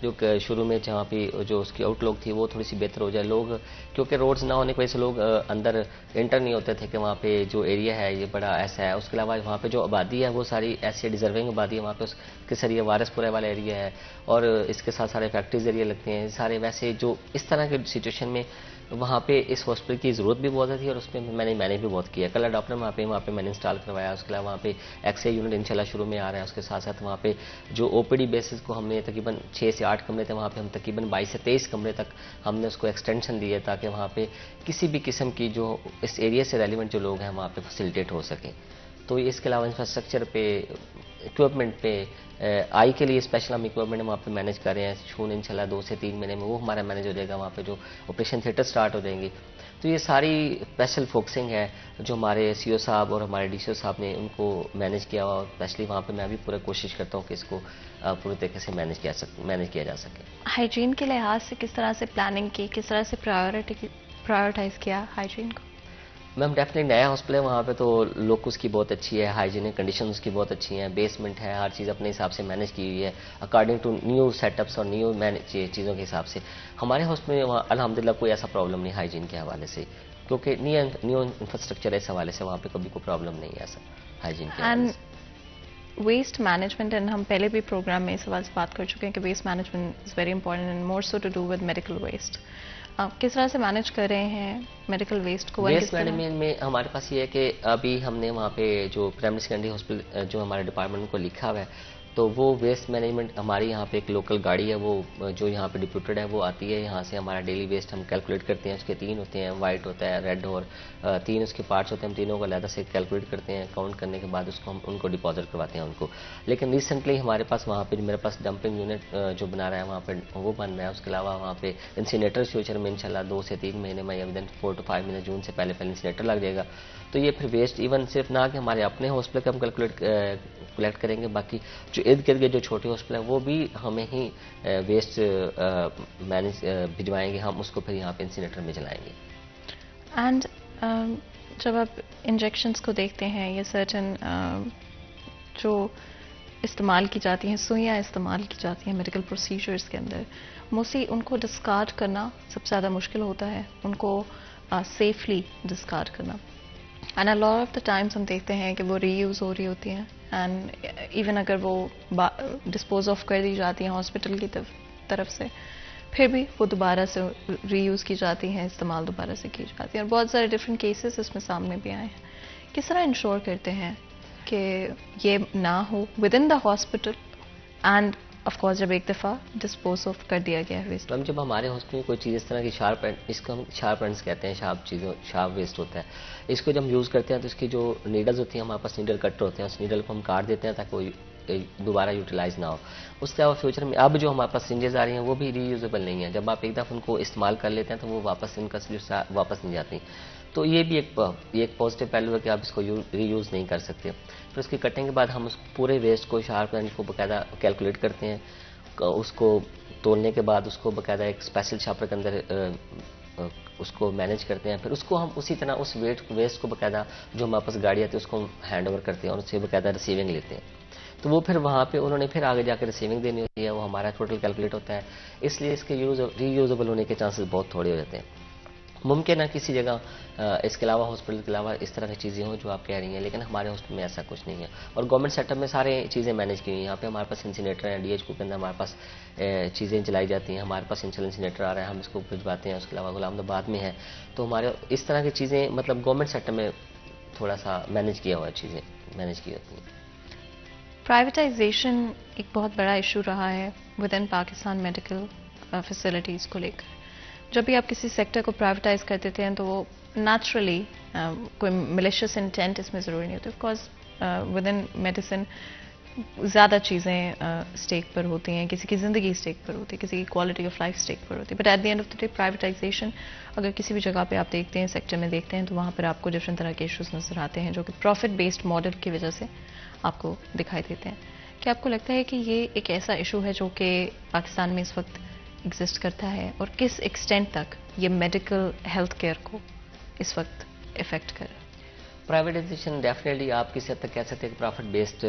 جو شروع میں جہاں پہ جو اس کی آؤٹ لک تھی وہ تھوڑی سی بہتر ہو جائے. لوگ کیونکہ روڈز نہ ہونے کی وجہ سے لوگ اندر انٹر نہیں ہوتے تھے کہ وہاں پہ جو ایریا ہے یہ بڑا ایسا ہے. اس کے علاوہ وہاں پہ جو آبادی ہے وہ ساری ایسی ڈیزرونگ آبادی ہے, وہاں پہ اس کے سر وارث پورے والا ایریا ہے, اور اس کے ساتھ سارے فیکٹریز ایریا لگتے ہیں سارے. ویسے جو اس طرح کے سچویشن میں وہاں پہ اس ہاسپٹل کی ضرورت بھی بہت تھی, اور اس میں میں نے مینیج بھی بہت کیا. کلر ڈاپلر وہاں پہ میں نے انسٹال کروایا. اس کے علاوہ وہاں پہ ایکس رے یونٹ انشاءاللہ شروع میں آ رہا ہے. اس کے ساتھ ساتھ وہاں پہ جو او پی ڈی بیسز کو ہم نے تقریباً 6 سے 8 کمرے تھے, وہاں پہ ہم تقریباً 22 سے 23 کمرے تک ہم نے اس کو ایکسٹینشن دی ہے, تاکہ وہاں پہ کسی بھی قسم کی جو اس ایریا سے ریلیونٹ جو لوگ ہیں وہاں پہ فیسیلیٹیٹ ہو سکیں. تو اس کے علاوہ انفراسٹرکچر پہ, اکوپمنٹ پہ, آئی کے لیے اسپیشل ہم اکوپمنٹ وہاں پہ مینیج کر رہے ہیں. شون انشاءاللہ 2 سے 3 مہینے میں وہ ہمارا مینیج ہو جائے گا. وہاں پہ جو آپریشن تھیٹر سٹارٹ ہو جائیں گی. تو یہ ساری اسپیشل فوکسنگ ہے جو ہمارے سی او صاحب اور ہمارے ڈی سی او صاحب نے ان کو مینیج کیا ہوا, اور اسپیشلی وہاں پہ میں بھی پورا کوشش کرتا ہوں کہ اس کو پورے طریقے سے مینیج کیا جا سکے. ہائیجین کے لحاظ سے کس طرح سے پلاننگ کی, کس طرح سے پرائیورٹائز کیا ہائیجین کو؟ میم ڈیفینیٹلی نیا ہاسپٹل ہے, وہاں پہ تو لوگ اس کی بہت اچھی ہے, ہائیجینک کنڈیشن اس کی بہت اچھی ہیں, بیسمنٹ ہے, ہر چیز اپنے حساب سے مینیج کی ہوئی ہے according to new setups اور نیو چیزوں کے حساب سے. ہمارے ہاسپٹل میں وہاں الحمدللہ کوئی ایسا پرابلم نہیں ہائیجین کے حوالے سے, کیونکہ نیو انفراسٹرکچر ہے, اس حوالے سے وہاں پہ کبھی کوئی پرابلم نہیں ہے ایسا ہائیجین کے حوالے سے. ویسٹ مینجمنٹ, اینڈ ہم پہلے بھی پروگرام میں اس سوال سے بات کر چکے ہیں کہ waste management is very important and more so to do with medical waste. آپ کس طرح سے مینیج کر رہے ہیں میڈیکل ویسٹ کو؟ ویسٹ مینجمنٹ میں ہمارے پاس یہ ہے کہ ابھی ہم نے وہاں پہ جو پرائمری سیکنڈری ہاسپٹل جو ہمارے ڈپارٹمنٹ کو لکھا ہوا ہے, تو وہ ویسٹ مینجمنٹ ہماری یہاں پہ ایک لوکل گاڑی ہے وہ جو یہاں پہ ڈپیوٹیڈ ہے, وہ آتی ہے یہاں سے. ہمارا ڈیلی ویسٹ ہم کیلکولیٹ کرتے ہیں, اس کے 3 ہوتے ہیں, وائٹ ہوتا ہے, ریڈ اور 3 اس کے پارٹس ہوتے ہیں. ہم تینوں کو علیحدہ سے کیلکولیٹ کرتے ہیں, کاؤنٹ کرنے کے بعد اس کو ہم ان کو ڈپازٹ کرواتے ہیں ان کو. لیکن ریسنٹلی ہمارے پاس وہاں پہ میرے پاس ڈمپنگ یونٹ جو بنا رہا ہے وہاں پہ وہ بن رہا ہے. اس کے علاوہ وہاں پہ انسینیٹر فیوچر میں انشاءاللہ 2 سے 3 مہینے میں, یا ودن 4 to 5 مہینے جون سے پہلے انسینیٹر لگ جائے گا. تو یہ پھر ویسٹ ایون صرف نہ کہ ہمارے اپنے ہاسپٹل کا ہم کلیکٹ کریں گے, باقی جو ارد گرد کے جو چھوٹے ہاسپٹل ہیں وہ بھی ہمیں ہی ویسٹ بھجوائیں گے, ہم اس کو پھر یہاں پہ انسینیٹر میں جلائیں گے. اینڈ جب آپ انجیکشنز کو دیکھتے ہیں یا سرٹن جو استعمال کی جاتی ہیں سوئیاں استعمال کی جاتی ہیں میڈیکل پروسیجرز کے اندر, موسٹلی ان کو ڈسکارڈ کرنا سب سے زیادہ مشکل ہوتا ہے, ان کو سیفلی ڈسکارڈ کرنا. And a lot of the Times ہم دیکھتے ہیں کہ وہ ری یوز ہو رہی ہوتی ہیں, اینڈ ایون اگر وہ ڈسپوز آف کر دی جاتی ہیں ہاسپٹل کی طرف سے, پھر بھی وہ دوبارہ سے ری یوز کی جاتی ہیں, استعمال دوبارہ سے کی جاتی ہے, اور بہت سارے ڈفرینٹ کیسز اس میں سامنے بھی آئے ہیں. کس طرح انشور کرتے ہیں کہ یہ نہ ہو within the hospital, and of course جب ایک دفعہ ڈسپوز آف کر دیا گیا ہے ویسٹ؟ میم جب ہمارے ہاسپٹل میں کوئی چیز اس طرح کی شارپ اینڈ, اس کو ہم شارپ اینڈس کہتے ہیں, شارپ ویسٹ ہوتا ہے, اس کو جب ہم یوز کرتے ہیں تو اس کی جو نیڈلز ہوتی ہیں, ہمارے پاس نیڈل کٹر ہوتے ہیں, اس نیڈل کو ہم کاٹ دیتے ہیں تاکہ وہ دوبارہ یوٹیلائز نہ ہو. اس کے علاوہ فیوچر میں اب جو ہمارے پاس سرنجز آ رہی ہیں وہ بھی ری یوزیبل نہیں ہیں. جب آپ ایک دفعہ ان کو استعمال کر لیتے ہیں تو وہ واپس ان کا واپس نہیں جاتی. تو یہ بھی ایک پازیٹیو پہلو ہے کہ آپ اس کو ری یوز نہیں کر سکتے. پھر اس کی کٹنگ کے بعد ہم اس پورے ویسٹ کو شارپ اینڈ کو باقاعدہ کیلکولیٹ کرتے ہیں, اس کو تولنے کے بعد اس کو باقاعدہ ایک اسپیشل شاپر کے اندر اس کو مینیج کرتے ہیں. پھر اس کو ہم اسی طرح اس ویسٹ کو باقاعدہ جو ہمارے پاس گاڑی آتی ہے اس کو ہینڈ اوور کرتے ہیں اور اس سے باقاعدہ ریسیونگ لیتے ہیں. تو وہ پھر وہاں پہ انہوں نے پھر آگے جا کے ریسیونگ دینی ہوتی ہے, وہ ہمارا ٹوٹل کیلکولیٹ ہوتا ہے. اس لیے اس کے ری یوزیبل ہونے کے چانسز بہت تھوڑے ہو جاتے ہیں. ممکن ہے کسی جگہ اس کے علاوہ ہاسپٹل کے علاوہ اس طرح کی چیزیں ہوں جو آپ کہہ رہی ہیں, لیکن ہمارے ہاسپٹل میں ایسا کچھ نہیں ہے. اور گورنمنٹ سیکٹر میں سارے چیزیں مینیج کی ہوئی ہیں. یہاں پہ ہمارے پاس انسینیٹر ہیں, ڈی ایچ کو کے اندر ہمارے پاس چیزیں چلائی جاتی ہیں. ہمارے پاس انسینیٹر آ رہا ہے, ہم اس کو بھجواتے ہیں. اس کے علاوہ غلام آباد میں ہے. تو ہمارے اس طرح کی چیزیں مطلب گورنمنٹ سیکٹر میں تھوڑا سا مینیج کیا ہوا چیزیں مینیج کی ہوتی ہیں. پرائیویٹائزیشن ایک بہت بڑا ایشو رہا ہے with in Pakistan medical facilities کو لے کر. جب بھی آپ کسی سیکٹر کو پرائیویٹائز کر دیتے ہیں تو وہ نیچرلی کوئی ملیشیس انٹینٹ اس میں ضروری نہیں ہوتی. Of course with in medicine زیادہ چیزیں اسٹیک پر ہوتی ہیں, کسی کی زندگی اسٹیک پر ہوتی ہے, کسی کی کوالٹی آف لائف اسٹیک پر ہوتی ہے. But at the end of the day privatization اگر کسی بھی جگہ پہ آپ دیکھتے ہیں, سیکٹر میں دیکھتے ہیں, تو وہاں پر آپ کو ڈفرینٹ طرح کے ایشوز نظر آتے ہیں جو کہ پروفٹ بیسڈ ماڈل کی وجہ سے آپ کو دکھائی دیتے ہیں. کیا آپ کو لگتا ہے کہ یہ ایک ایسا ایشو ہے جو کہ پاکستان میں اس وقت ایگزسٹ کرتا ہے, اور کس ایکسٹینٹ تک یہ میڈیکل ہیلتھ کیئر کو اس وقت افیکٹ کر رہا ہے؟ پرائیویٹائزیشن ڈیفینیٹلی آپ کسی حد تک کہہ سکتے ہیں کہ پروفٹ بیسڈ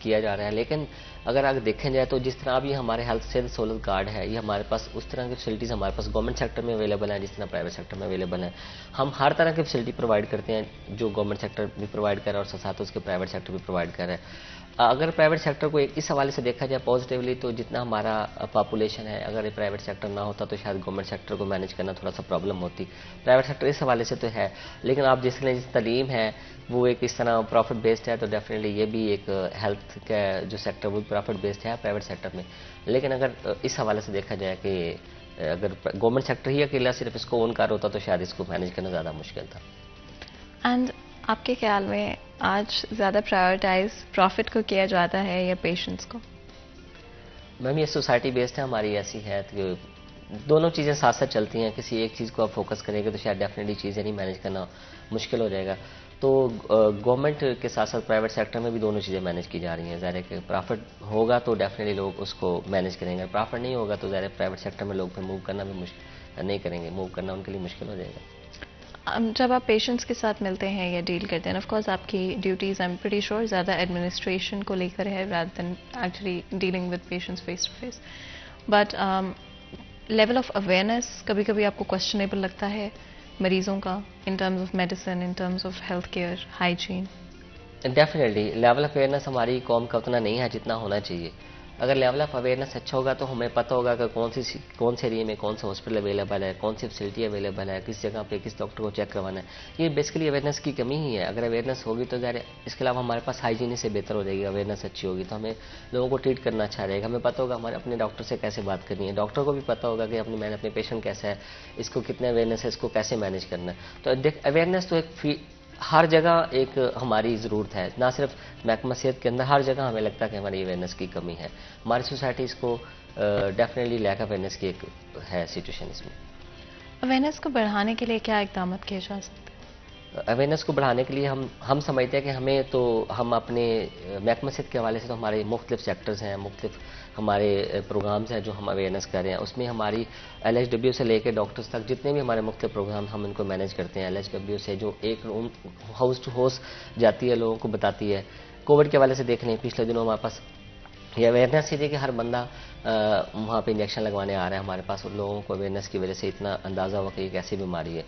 کیا جا رہا ہے. لیکن اگر دیکھیں جائے تو جس طرح ابھی ہمارے ہیلتھ سے سہولت کارڈ ہے, یہ ہمارے پاس اس طرح کی فیسلٹیز ہمارے پاس گورنمنٹ سیکٹر میں اویلیبل ہیں جس طرح پرائیویٹ سیکٹر میں اویلیبل ہیں. ہم ہر طرح کی فیسلٹی پرووائڈ کرتے ہیں جو گورنمنٹ سیکٹر بھی پرووائڈ کر رہا ہے اور ساتھ اس کے پرائیویٹ سیکٹر بھی پرووائڈ کر رہا ہے. اگر پرائیویٹ سیکٹر کو اس حوالے سے دیکھا جائے پازیٹیولی تو جتنا ہمارا پاپولیشن ہے, اگر یہ پرائیویٹ سیکٹر نہ ہوتا تو شاید گورنمنٹ سیکٹر کو مینیج کرنا تھوڑا سا پرابلم ہوتی. پرائیویٹ سیکٹر اس حوالے سے تو ہے, لیکن آپ جس تعلیم ہے وہ ایک اس طرح پروفٹ بیسڈ ہے, تو ڈیفینیٹلی یہ بھی ایک ہیلتھ کا جو سیکٹر وہ پروفٹ بیسڈ ہے پرائیویٹ سیکٹر میں. لیکن اگر اس حوالے سے دیکھا جائے کہ اگر گورنمنٹ سیکٹر ہی اکیلا صرف اس کو اون کر ہوتا تو شاید اس کو مینیج کرنا زیادہ مشکل تھا. اینڈ آپ کے خیال میں آج زیادہ پرائیورٹائز پروفٹ کو کیا جاتا ہے یا پیشنٹس کو؟ میم یہ سوسائٹی بیسڈ ہے ہماری, ایسی ہے کہ دونوں چیزیں ساتھ ساتھ چلتی ہیں. کسی ایک چیز کو آپ فوکس کریں گے تو شاید ڈیفینیٹلی چیزیں نہیں مینیج کرنا مشکل ہو جائے گا. تو گورنمنٹ کے ساتھ ساتھ پرائیویٹ سیکٹر میں بھی دونوں چیزیں مینیج کی جا رہی ہیں. ظاہر ہے کہ پروفٹ ہوگا تو ڈیفینیٹلی لوگ اس کو مینیج کریں گے, پروفٹ نہیں ہوگا تو ظاہر ہے پرائیویٹ سیکٹر میں لوگ پھر موو کرنا بھی نہیں کریں گے, موو کرنا ان کے لیے مشکل ہو جائے گا. جب آپ پیشنٹس کے ساتھ ملتے ہیں یا ڈیل کرتے ہیں, آف کورس آپ کی duties I am pretty sure زیادہ ایڈمنسٹریشن کو لے کر ہے rather than actually dealing with patients face to face. But level of awareness کبھی کبھی آپ کو کوشچنیبل لگتا ہے مریضوں کا in terms of medicine, in terms of health care, hygiene? Definitely level of awareness ہماری قوم کا اتنا نہیں ہے جتنا ہونا چاہیے. اگر لیول آف اویئرنیس اچھا ہوگا تو ہمیں پتہ ہوگا کہ کون سے ایریے میں کون سا ہاسپٹل اویلیبل ہے, کون سی فیسلٹی اویلیبل ہے, کس جگہ پہ کس ڈاکٹر کو چیک کروانا ہے. یہ بیسیکلی اویئرنیس کی کمی ہی ہے. اگر اویئرنیس ہوگی تو ظاہر اس کے علاوہ ہمارے پاس ہائیجین سے بہتر ہو جائے گی. اویئرنیس اچھی ہوگی تو ہمیں لوگوں کو ٹریٹ کرنا اچھا رہے گا. ہمیں پتہ ہوگا ہمارے اپنے ڈاکٹر سے کیسے بات کرنی ہے, ڈاکٹر کو بھی پتہ ہوگا کہ میں نے اپنے پیشنٹ کیسا ہے, اس کو کتنے اویئرنیس ہے, اس کو کیسے مینیج کرنا ہے. تو اویئرنیس تو ایک ہر جگہ ایک ہماری ضرورت ہے, نہ صرف محکمہ صحت کے اندر, ہر جگہ ہمیں لگتا ہے کہ ہماری اویئرنیس کی کمی ہے. ہماری سوسائٹی اس کو ڈیفینیٹلی لیک آف اویئرنیس کی ایک ہے سچویشن. اس میں اویئرنیس کو بڑھانے کے لیے کیا اقدامات کیے جا سکتے ہیں؟ اویئرنیس کو بڑھانے کے لیے ہم سمجھتے ہیں کہ ہمیں تو ہم اپنے محکمہ صحت کے حوالے سے تو ہمارے مختلف سیکٹرز ہیں, مختلف ہمارے پروگرامز ہیں جو ہم اویئرنیس کر رہے ہیں. اس میں ہماری LHW سے لے کے ڈاکٹرز تک جتنے بھی ہمارے مختلف پروگرام ہم ان کو مینیج کرتے ہیں. LHW سے جو ایک روم ہاؤس ٹو ہاؤس جاتی ہے, لوگوں کو بتاتی ہے. کووڈ کے حوالے سے دیکھ لیں, پچھلے دنوں ہمارے پاس یہ اویئرنیس تھی کہ ہر بندہ وہاں پہ انجیکشن لگوانے آ رہا ہے ہمارے پاس, اور لوگوں کو اویئرنیس کی وجہ سے اتنا اندازہ ہوا کہ یہ کیسی بیماری ہے.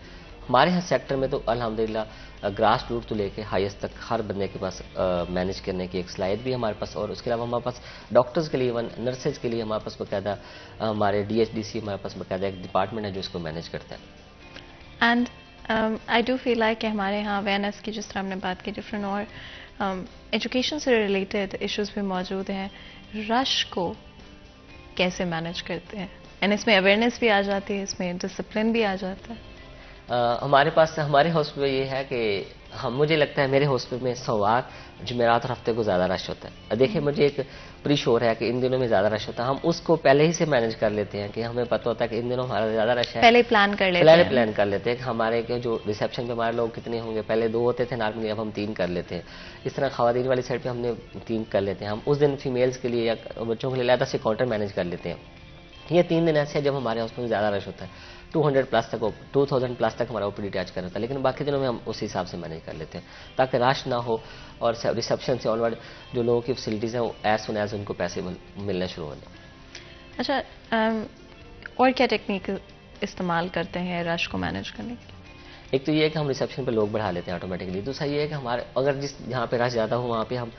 ہمارے ہر سیکٹر میں تو الحمدللہ گراس روٹ تو لے کے ہائیسٹ تک ہر بندے کے پاس مینیج کرنے کی ایک صلاحیت بھی ہمارے پاس, اور اس کے علاوہ ہمارے پاس ڈاکٹرز کے لیے, ایون نرسز کے لیے ہمارے پاس باقاعدہ ہمارے DHDC ہمارے پاس باقاعدہ ایک ڈپارٹمنٹ ہے جو اس کو مینیج کرتا ہے. And I do feel like کہ ہمارے یہاں اویئرنیس کی جس طرح ہم نے بات کی, ڈفرینٹ اور ایجوکیشن سے ریلیٹڈ ایشوز بھی موجود ہیں. رش کو کیسے مینیج کرتے ہیں؟ اینڈ اس میں اویئرنیس بھی آ جاتی ہے, اس میں ڈسپلن بھی آ جاتا ہے. ہمارے پاس ہمارے ہاسپٹل میں یہ ہے کہ مجھے لگتا ہے میرے ہاسپٹل میں سوار جمعرات اور ہفتے کو زیادہ رش ہوتا ہے. دیکھیں مجھے ایک پری شور ہے کہ ان دنوں میں زیادہ رش ہوتا ہے, ہم اس کو پہلے ہی سے مینیج کر لیتے ہیں کہ ہمیں پتہ ہوتا ہے کہ ان دنوں ہمارا زیادہ رش ہے, پہلے پلان کر لیتے ہیں کہ ہمارے جو ریسیپشن پہ ہمارے لوگ کتنے ہوں گے. پہلے 2 ہوتے تھے نارملی, اب ہم 3 کر لیتے ہیں. اس طرح خواتین والی سائڈ پہ ہم نے 3 کر لیتے ہیں. ہم اس دن فیمیلز کے لیے یا بچوں کے لیے علیحدہ سے کاؤنٹر مینیج کر لیتے ہیں. یہ 3 دن ایسے ہیں جب ہمارے ہاسپٹل میں زیادہ رش ہوتا ہے, 200 پلس تک 2000 پلس تک ہمارا OPD اٹیچ کر رہتا ہے. لیکن باقی دنوں میں ہم اسی حساب سے مینیج کر لیتے ہیں تاکہ رش نہ ہو, اور ریسیپشن سے آن ورڈ جو لوگوں کی فیسلٹیز ہیں وہ ایز سون ایز ان کو پیسے ملنا شروع ہو جائیں. اچھا, اور کیا ٹیکنیک استعمال کرتے ہیں رش کو مینیج کرنے کی؟ ایک تو یہ ہے کہ ہم ریسیپشن پہ لوگ بڑھا لیتے ہیں آٹومیٹکلی. دوسرا یہ ہے کہ ہمارے اگر جہاں پہ رش زیادہ ہو وہاں پہ ہم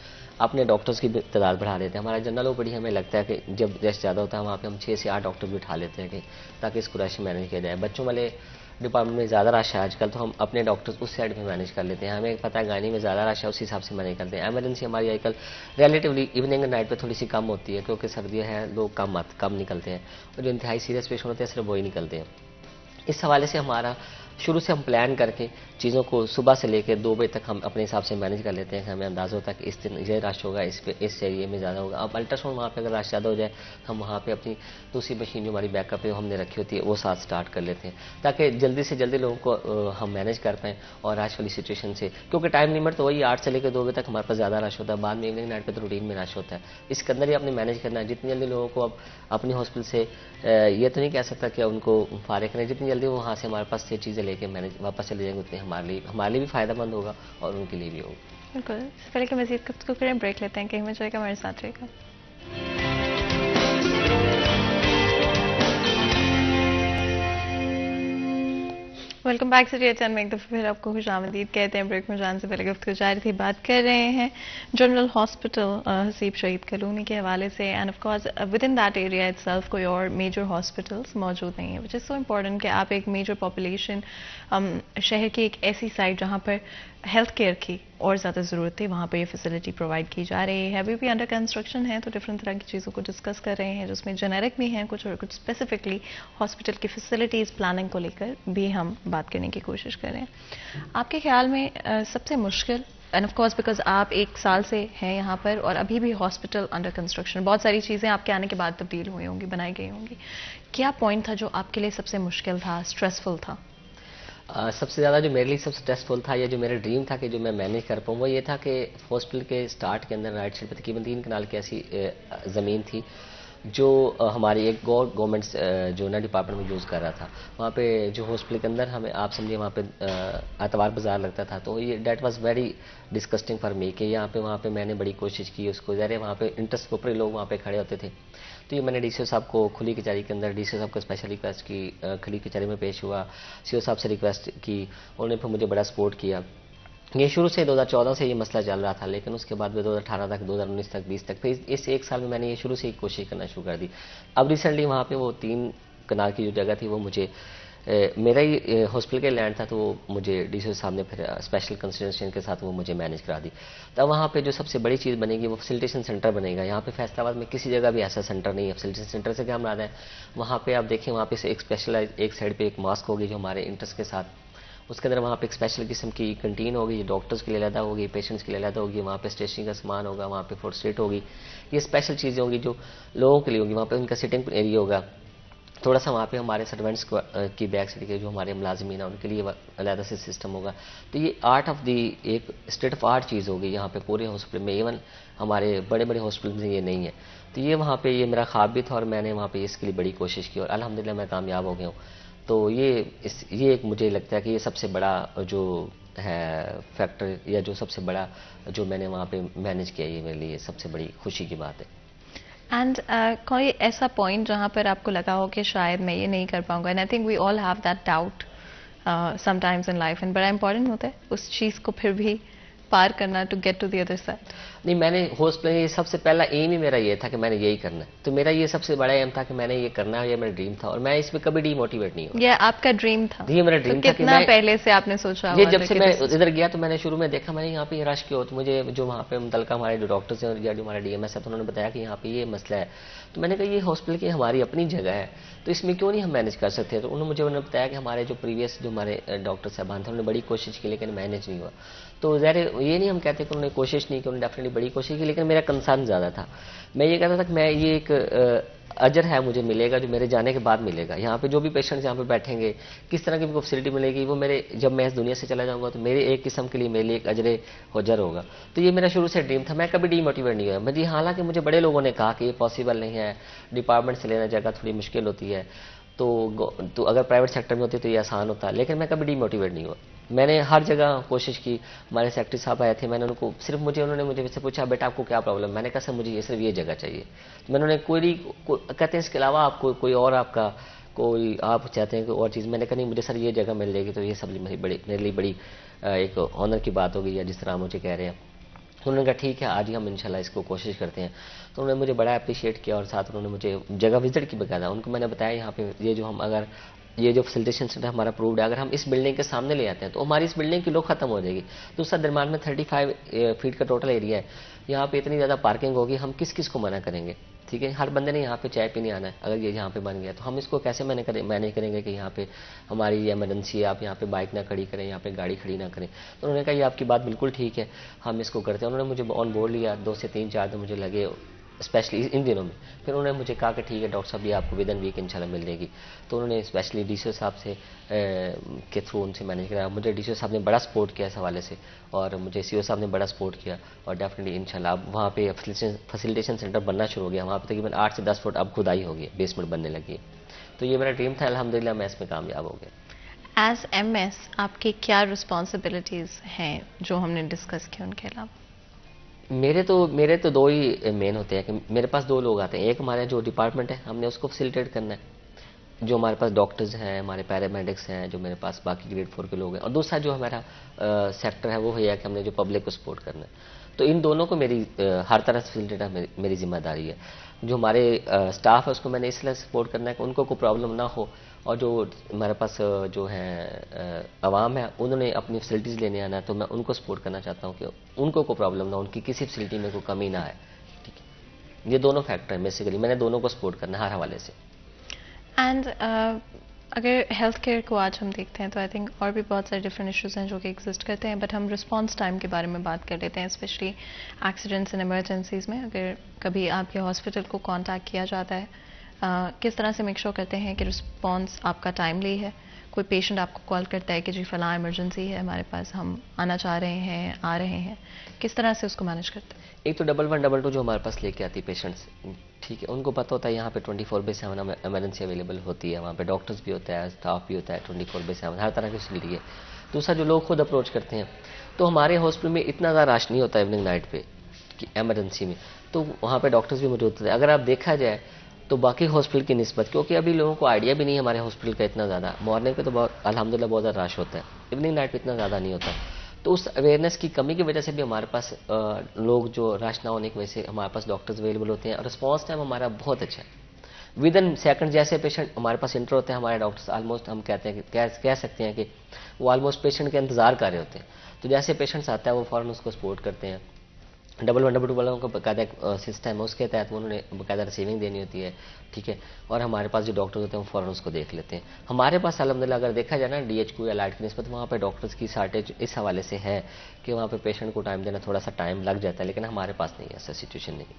اپنے ڈاکٹرز کی تعداد بڑھا دیتے ہیں. ہمارا جنرل OPD ہمیں لگتا ہے کہ جب رش زیادہ ہوتا ہے وہاں پہ ہم 6 سے 8 ڈاکٹر بٹھا لیتے ہیں کہ تاکہ اس کو رش مینیج کیا جائے. بچوں والے ڈپارٹمنٹ میں زیادہ رش ہے آج کل, تو ہم اپنے ڈاکٹرز اس سائڈ میں مینیج کر لیتے ہیں. ہمیں پتہ ہے گائنی میں زیادہ رش ہے, اسی حساب سے مینیج کرتے ہیں. ایمرجنسی ہماری آج کل ریلیٹیولی ایوننگ اینڈ نائٹ پہ تھوڑی سی کم ہوتی ہے کیونکہ سردیاں ہیں, لوگ کم نکلتے ہیں, اور جو انتہائی سیریس پیشنٹ ہوتے ہیں صرف وہی نکلتے ہیں. اس حوالے سے ہمارا شروع سے ہم پلان کر کے چیزوں کو صبح سے لے کے 2 بجے تک ہم اپنے حساب سے مینیج کر لیتے ہیں کہ ہمیں اندازہ ہوتا ہے کہ اس دن یہ رش ہوگا, اس ایریے میں زیادہ ہوگا. اب الٹراساؤنڈ وہاں پہ اگر رش زیادہ ہو جائے ہم وہاں پہ اپنی دوسری مشین جو ہماری بیک اپ ہے ہم نے رکھی ہوتی ہے وہ ساتھ سٹارٹ کر لیتے ہیں تاکہ جلدی سے جلدی لوگوں کو ہم مینیج کر پائیں. اور رش والی سچویشن سے, کیونکہ ٹائم لمٹ تو وہی 8 سے لے کے 2 بجے تک ہمارے پاس زیادہ رش ہوتا ہے, بعد میں ایوننگ نائٹ پہ تو روٹین میں رش ہوتا ہے. اس کے اندر ہی آپ نے مینیج کرنا ہے. جتنی جلدی لوگوں کو اب اپنی ہاسپٹل سے یہ تو نہیں کہہ سکتا کہ ان کو فارغ کریں, جتنی جلدی وہاں سے ہمارے پاس سے چیزیں لے کے واپس چلے جائیں گے اتنے ہمارے لیے بھی فائدہ مند ہوگا اور ان کے لیے بھی ہوگا. بالکل. اس پہلے کہ مزید گفتگو کریں, بریک لیتے ہیں, کہیں میں جائے گا ہمارے ساتھ رہے گا. ویلکم بیک سے ریٹ اینڈ میں ایک دفعہ پھر آپ کو خوش آمدید کہتے ہیں. بریک میں جان سے پہلے گفتگو جاری تھی, بات کر رہے ہیں جنرل ہاسپٹل حسیب شہید کالونی کے حوالے سے. And of course with in that area it self کوئی اور میجر ہاسپٹلس موجود نہیں ہیں, وچ از سو امپورٹنٹ کہ آپ ایک میجر پاپولیشن شہر کی ایک ایسی سائٹ جہاں پر ہیلتھ کیئر کی اور زیادہ ضرورت ہے وہاں پہ یہ فیسلٹی پرووائڈ کی جا رہی ہے. ابھی بھی انڈر کنسٹرکشن ہے تو ڈفرینٹ طرح کی چیزوں کو ڈسکس کر رہے ہیں جس میں جنیرک بھی ہیں کچھ, اور کچھ اسپیسیفکلی ہاسپٹل کی فیسلٹیز پلاننگ کو لے کر بھی ہم بات کرنے کی کوشش کر رہے ہیں. آپ کے خیال میں سب سے مشکل, اینڈ آف کورس بیکاز آپ 1 سال سے ہیں یہاں پر اور ابھی بھی ہاسپٹل انڈر کنسٹرکشن, بہت ساری چیزیں آپ کے آنے کے بعد تبدیل ہوئی ہوں گی, بنائی گئی ہوں گی, کیا پوائنٹ تھا جو آپ کے لیے سب سے مشکل تھا, اسٹریسفل تھا؟ سب سے زیادہ جو میرے لیے سب سے اسٹریسفل تھا یا جو میرا ڈریم تھا کہ جو میں مینیج کر پاؤں وہ یہ تھا کہ ہاسپٹل کے سٹارٹ کے اندر رائٹ سائڈ پہ تقریباً 3 کنال کی ایسی زمین تھی جو ہماری ایک گورنمنٹ جو نا ڈپارٹمنٹ میں یوز کر رہا تھا. وہاں پہ جو ہاسپٹل کے اندر ہمیں آپ سمجھے وہاں پہ اتوار بازار لگتا تھا, تو یہ that was very disgusting for me کہ وہاں پہ میں نے بڑی کوشش کی اس کو, ظاہر وہاں پہ انٹرسٹ کے اوپر لوگ وہاں پہ کھڑے ہوتے تھے. تو یہ میں نے DCO صاحب کو کھلی کچہری کے اندر DCO صاحب کو اسپیشل ریکویسٹ کی, کھلی کچہری میں پیش ہوا, CO صاحب سے ریکویسٹ کی, انہوں نے پھر مجھے بڑا سپورٹ کیا. یہ شروع سے 2014 سے یہ مسئلہ چل رہا تھا, لیکن اس کے بعد 2018 تک 2019 تک 20 تک, پھر اس 1 سال میں نے یہ شروع سے ہی کوشش کرنا شروع کر دی. اب ریسنٹلی وہاں پہ وہ 3 کنال کی جو جگہ تھی وہ مجھے میرا ہی ہاسپٹل کے لینڈ تھا, تو وہ مجھے DCO صاحب نے پھر اسپیشل کنسیڈریشن کے ساتھ وہ مجھے مینیج کرا دی. تب وہاں پہ جو سب سے بڑی چیز بنے گی وہ فیسلٹیشن سینٹر بنے گا. یہاں پہ فیصل آباد میں کسی جگہ بھی ایسا سینٹر نہیں ہے. فیسلٹیشن سینٹر سے کیا مراد ہے, وہاں پہ آپ دیکھیں وہاں پہ ایک اسپیشلائز ایک سائڈ پہ ایک ماسک ہوگی جو ہمارے انٹرسٹ کے ساتھ, اس کے اندر وہاں پہ ایک اسپیشل قسم کی کنٹین ہوگی جو ڈاکٹرز کے لیے علیحدہ ہوگی, پیشنٹس کے لیے علیحدہ ہوگی, وہاں پہ اسٹیشنری کا سامان ہوگا, وہاں پہ فوڈ اسٹریٹ ہوگی. یہ اسپیشل چیزیں ہوں گی جو لوگوں کے لیے ہوگی. وہاں پہ ان کا سٹنگ ایریا ہوگا تھوڑا سا وہاں پہ ہمارے سروینٹس کی بیک سائڈ کے جو ہمارے ملازمین ہیں ان کے لیے علیحدہ سے سسٹم ہوگا. تو یہ آرٹ آف دی ایک اسٹیٹ آف آرٹ چیز ہوگی یہاں پہ پورے ہاسپٹل میں. ایون ہمارے بڑے بڑے ہاسپٹل میں یہ نہیں ہے. تو یہ وہاں پہ یہ میرا خواب بھی تھا اور میں نے وہاں پہ اس کے لیے بڑی کوشش کی اور الحمدللہ میں کامیاب ہو گیا ہوں. تو یہ ایک مجھے لگتا ہے کہ یہ سب سے بڑا جو ہے فیکٹر یا جو سب سے بڑا جو میں نے وہاں پہ مینیج کیا یہ میرے لیے سب سے بڑی خوشی کی بات ہے. اینڈ کوئی ایسا پوائنٹ جہاں پر آپ کو لگا ہو کہ شاید میں یہ نہیں کر پاؤں گا؟ And I think we all have that doubt sometimes in life, and بڑا امپورٹنٹ ہوتا ہے اس چیز کو پھر بھی پار کرنا to get to the other side. نہیں، میں نے ہاسپٹل سب سے پہلا ایم ہی میرا یہ تھا کہ میں نے یہی کرنا ہے. تو میرا یہ سب سے بڑا ایم تھا کہ میں نے یہ کرنا ہے، یہ میرا ڈریم تھا اور میں اس میں کبھی ڈی موٹیویٹ نہیں ہوں. یہ آپ کا ڈریم تھا؟ یہ میرا ڈریم تھا. کتنا پہلے سے آپ نے سوچا؟ یہ جب سے میں ادھر گیا تو میں نے شروع میں دیکھا میں نے یہاں پہ یہ رش کیا ہوتا. مجھے جو وہاں پہ متعلقہ ہمارے جو ڈاکٹرز ہیں یا جو ہمارا ڈی ایم ایس ہے تو انہوں نے بتایا کہ یہاں پہ یہ مسئلہ ہے. تو میں نے کہا یہ ہاسپٹل کی ہماری اپنی جگہ ہے تو اس میں کیوں نہیں ہم مینیج کر سکتے. تو انہوں نے بتایا کہ ہمارے جو پریویس جو ہمارے ڈاکٹر صاحبان تھے انہوں نے بڑی کوشش کی لیکن مینیج نہیں ہوا. تو ظاہر یہ نہیں ہم کہتے کہ انہوں نے کوشش نہیں کی، انہوں نے ڈیفینیٹلی بڑی کوشش کی لیکن میرا کنسرن زیادہ تھا. میں یہ کہتا تھا کہ میں یہ ایک اجر ہے مجھے ملے گا جو میرے جانے کے بعد ملے گا. یہاں پہ جو بھی پیشنٹس یہاں پہ بیٹھیں گے کس طرح کی فیسلٹی ملے گی وہ میرے جب میں اس دنیا سے چلا جاؤں گا تو میرے ایک قسم کے لیے میرے لیے ایک اجر حجر ہوگا. تو یہ میرا شروع سے ڈریم تھا. میں کبھی ڈی موٹیویٹ نہیں ہوا. مجھے حالانکہ مجھے بڑے لوگوں نے کہا کہ یہ پاسبل نہیں ہے، ڈپارٹمنٹ سے لینا جگہ تھوڑی مشکل ہوتی ہے، تو اگر پرائیویٹ سیکٹر میں ہوتی تو یہ آسان ہوتا، لیکن میں کبھی ڈی موٹیویٹ نہیں ہوا. میں نے ہر جگہ کوشش کی. ہمارے سیکرٹری صاحب آئے تھے، میں نے ان کو صرف انہوں نے مجھے سے پوچھا بیٹا آپ کو کیا پرابلم. میں نے کہا سر مجھے صرف یہ جگہ چاہیے. میں نے کہتے ہیں اس کے علاوہ آپ کو کوئی اور آپ کا کوئی آپ چاہتے ہیں کہ اور چیز. میں نے کہا نہیں مجھے سر یہ جگہ مل جائے گی تو یہ سب میرے لیے بڑی ایک آنر کی بات ہوگی یا جس طرح مجھے کہہ رہے ہیں. انہوں نے کہا ٹھیک ہے آج ہی ہم انشاءاللہ اس کو کوشش کرتے ہیں. تو انہوں نے مجھے بڑا اپریشیٹ کیا اور ساتھ انہوں نے مجھے جگہ وزٹ کی باقاعدہ. ان کو میں نے بتایا یہاں پہ یہ جو ہم اگر یہ جو فیسیلیٹیشن سینٹر ہمارا اپرووڈ ہے اگر ہم اس بلڈنگ کے سامنے لے آتے ہیں تو ہماری اس بلڈنگ کی لوگ ختم ہو جائے گی. دوسرا درمیان میں 35 فیٹ کا ٹوٹل ایریا ہے. یہاں پہ اتنی زیادہ پارکنگ ہوگی ہم کس کو منع کریں گے. ٹھیک ہے ہر بندے نے یہاں پہ چائے پینے آنا ہے. اگر یہ یہاں پہ بن گیا تو ہم اس کو کیسے مینیج کریں گے کہ یہاں پہ ہماری ایمرجنسی ہے آپ یہاں پہ بائک نہ کھڑی کریں یہاں پہ گاڑی کھڑی نہ کریں. تو انہوں نے کہا یہ آپ کی بات بالکل ٹھیک ہے ہم اس کو کرتے ہیں. انہوں نے مجھے آن بورڈ لیا. 2 سے 3-4 دن مجھے لگے اسپیشلی ان دنوں میں. پھر انہوں نے مجھے کہا کہ ٹھیک ہے ڈاکٹر صاحب یہ آپ کو ود ان ویک انشاءاللہ مل جائے گی. تو انہوں نے اسپیشلی ڈی سی او صاحب سے کے تھرو ان سے مینیج کرایا. مجھے ڈی سی او صاحب نے بڑا سپورٹ کیا اس حوالے سے اور مجھے سی او صاحب نے بڑا سپورٹ کیا اور ڈیفینیٹلی انشاءاللہ اب وہاں پہ فیسیلیٹیشن سینٹر بننا شروع ہو گیا. وہاں پہ تقریباً 8 سے 10 فٹ اب کھدائی ہو گئی بیسمنٹ بننے لگی ہے. تو یہ میرا ڈریم تھا الحمدللہ میں اس میں کامیاب ہو گیا. ایز ایم ایس آپ کی کیا رسپانسبلٹیز ہیں جو ہم نے ڈسکس کی ان کے علاوہ؟ میرے تو 2 ہی مین ہوتے ہیں کہ میرے پاس 2 لوگ آتے ہیں. ایک ہمارا جو ڈپارٹمنٹ ہے ہم نے اس کو فیسیلیٹیٹ کرنا ہے جو ہمارے پاس ڈاکٹرز ہیں ہمارے پیرامیڈکس ہیں جو میرے پاس باقی گریڈ 4 کے لوگ ہیں. اور دوسرا جو ہمارا سیکٹر ہے وہ ہے کہ ہم نے جو پبلک کو سپورٹ کرنا ہے. تو ان دونوں کو میری ہر طرح سے فیسیلیٹیٹ میری ذمہ داری ہے. جو ہمارے اسٹاف ہے اس کو میں نے اس لیے سپورٹ کرنا ہے کہ ان کو کوئی پرابلم نہ ہو اور جو ہمارے پاس جو ہیں عوام ہے انہوں نے اپنی فیسلٹیز لینے آنا ہے تو میں ان کو سپورٹ کرنا چاہتا ہوں کہ ان کو کوئی پرابلم نہ ہو ان کی کسی فیسلٹی میں کوئی کمی نہ آئے. ٹھیک ہے یہ دونوں فیکٹر ہیں بیسیکلی میں نے دونوں کو سپورٹ کرنا ہے ہر حوالے سے. اینڈ اگر ہیلتھ کیئر کو آج ہم دیکھتے ہیں تو آئی تھنک اور بھی بہت سارے ڈفرینٹ ایشوز ہیں جو کہ ایگزسٹ کرتے ہیں بٹ ہم رسپانس ٹائم کے بارے میں بات کر لیتے ہیں اسپیشلی ایکسیڈنٹس اینڈ ایمرجنسیز میں. اگر کبھی آپ کے ہاسپٹل کو کانٹیکٹ کیا جاتا ہے کس طرح سے میک شور کرتے ہیں کہ رسپانس آپ کا ٹائملی ہے؟ کوئی پیشنٹ آپ کو کال کرتا ہے کہ جی فلاں ایمرجنسی ہے ہمارے پاس ہم آنا چاہ رہے ہیں آ رہے ہیں، کس طرح سے اس کو مینیج کرتے ہیں؟ ایک تو 1122 جو ہمارے پاس لے کے آتی پیشنٹس ٹھیک ہے ان کو پتہ ہوتا ہے یہاں پہ 24/7 ایمرجنسی اویلیبل ہوتی ہے. وہاں پہ ڈاکٹرز بھی ہوتا ہے اسٹاف بھی ہوتا ہے 24/7 ہر طرح کی فیسلٹی ہے. دوسرا جو لوگ خود اپروچ کرتے ہیں تو ہمارے ہاسپٹل میں اتنا زیادہ رش نہیں ہوتا ایوننگ نائٹ پہ ایمرجنسی میں تو وہاں پہ ڈاکٹرز بھی موجود ہوتے ہیں. اگر آپ دیکھا جائے تو باقی ہاسپٹل کی نسبت کیونکہ ابھی لوگوں کو آئیڈیا بھی نہیں ہے ہمارے ہاسپٹل کا اتنا زیادہ. مارننگ پہ تو الحمدللہ بہت زیادہ رش ہوتا ہے ایوننگ نائٹ پہ اتنا زیادہ نہیں ہوتا. تو اس اویئرنیس کی کمی کی وجہ سے بھی ہمارے پاس لوگ جو رش نہ ہونے کی وجہ سے ہمارے پاس ڈاکٹرز اویلیبل ہوتے ہیں اور رسپانس ٹائم ہمارا بہت اچھا ہے. ود ان سیکنڈ جیسے پیشنٹ ہمارے پاس انٹر ہوتے ہیں ہمارے ڈاکٹرز آلموسٹ ہم کہتے ہیں کہ کہہ سکتے ہیں کہ وہ آلموسٹ پیشنٹ کے انتظار کر رہے ہوتے ہیں. تو جیسے پیشنٹس آتا ہے وہ فوراً اس کو سپورٹ کرتے ہیں. 1122 والوں کا باقاعدہ سسٹم ہے اس کے تحت انہوں نے باقاعدہ ریسیونگ دینی ہوتی ہے. ٹھیک ہے اور ہمارے پاس جو ڈاکٹر ہوتے ہیں وہ فوراً اس کو دیکھ لیتے ہیں. ہمارے پاس الحمدللہ اگر دیکھا جائے نا ڈی ایچ کو یا لائٹ کی نسبت وہاں پہ ڈاکٹرز کی شارٹیج اس حوالے سے ہے کہ وہاں پہ پیشنٹ کو ٹائم دینا تھوڑا سا ٹائم لگ جاتا ہے لیکن ہمارے پاس نہیں ہے ایسا سچویشن نہیں.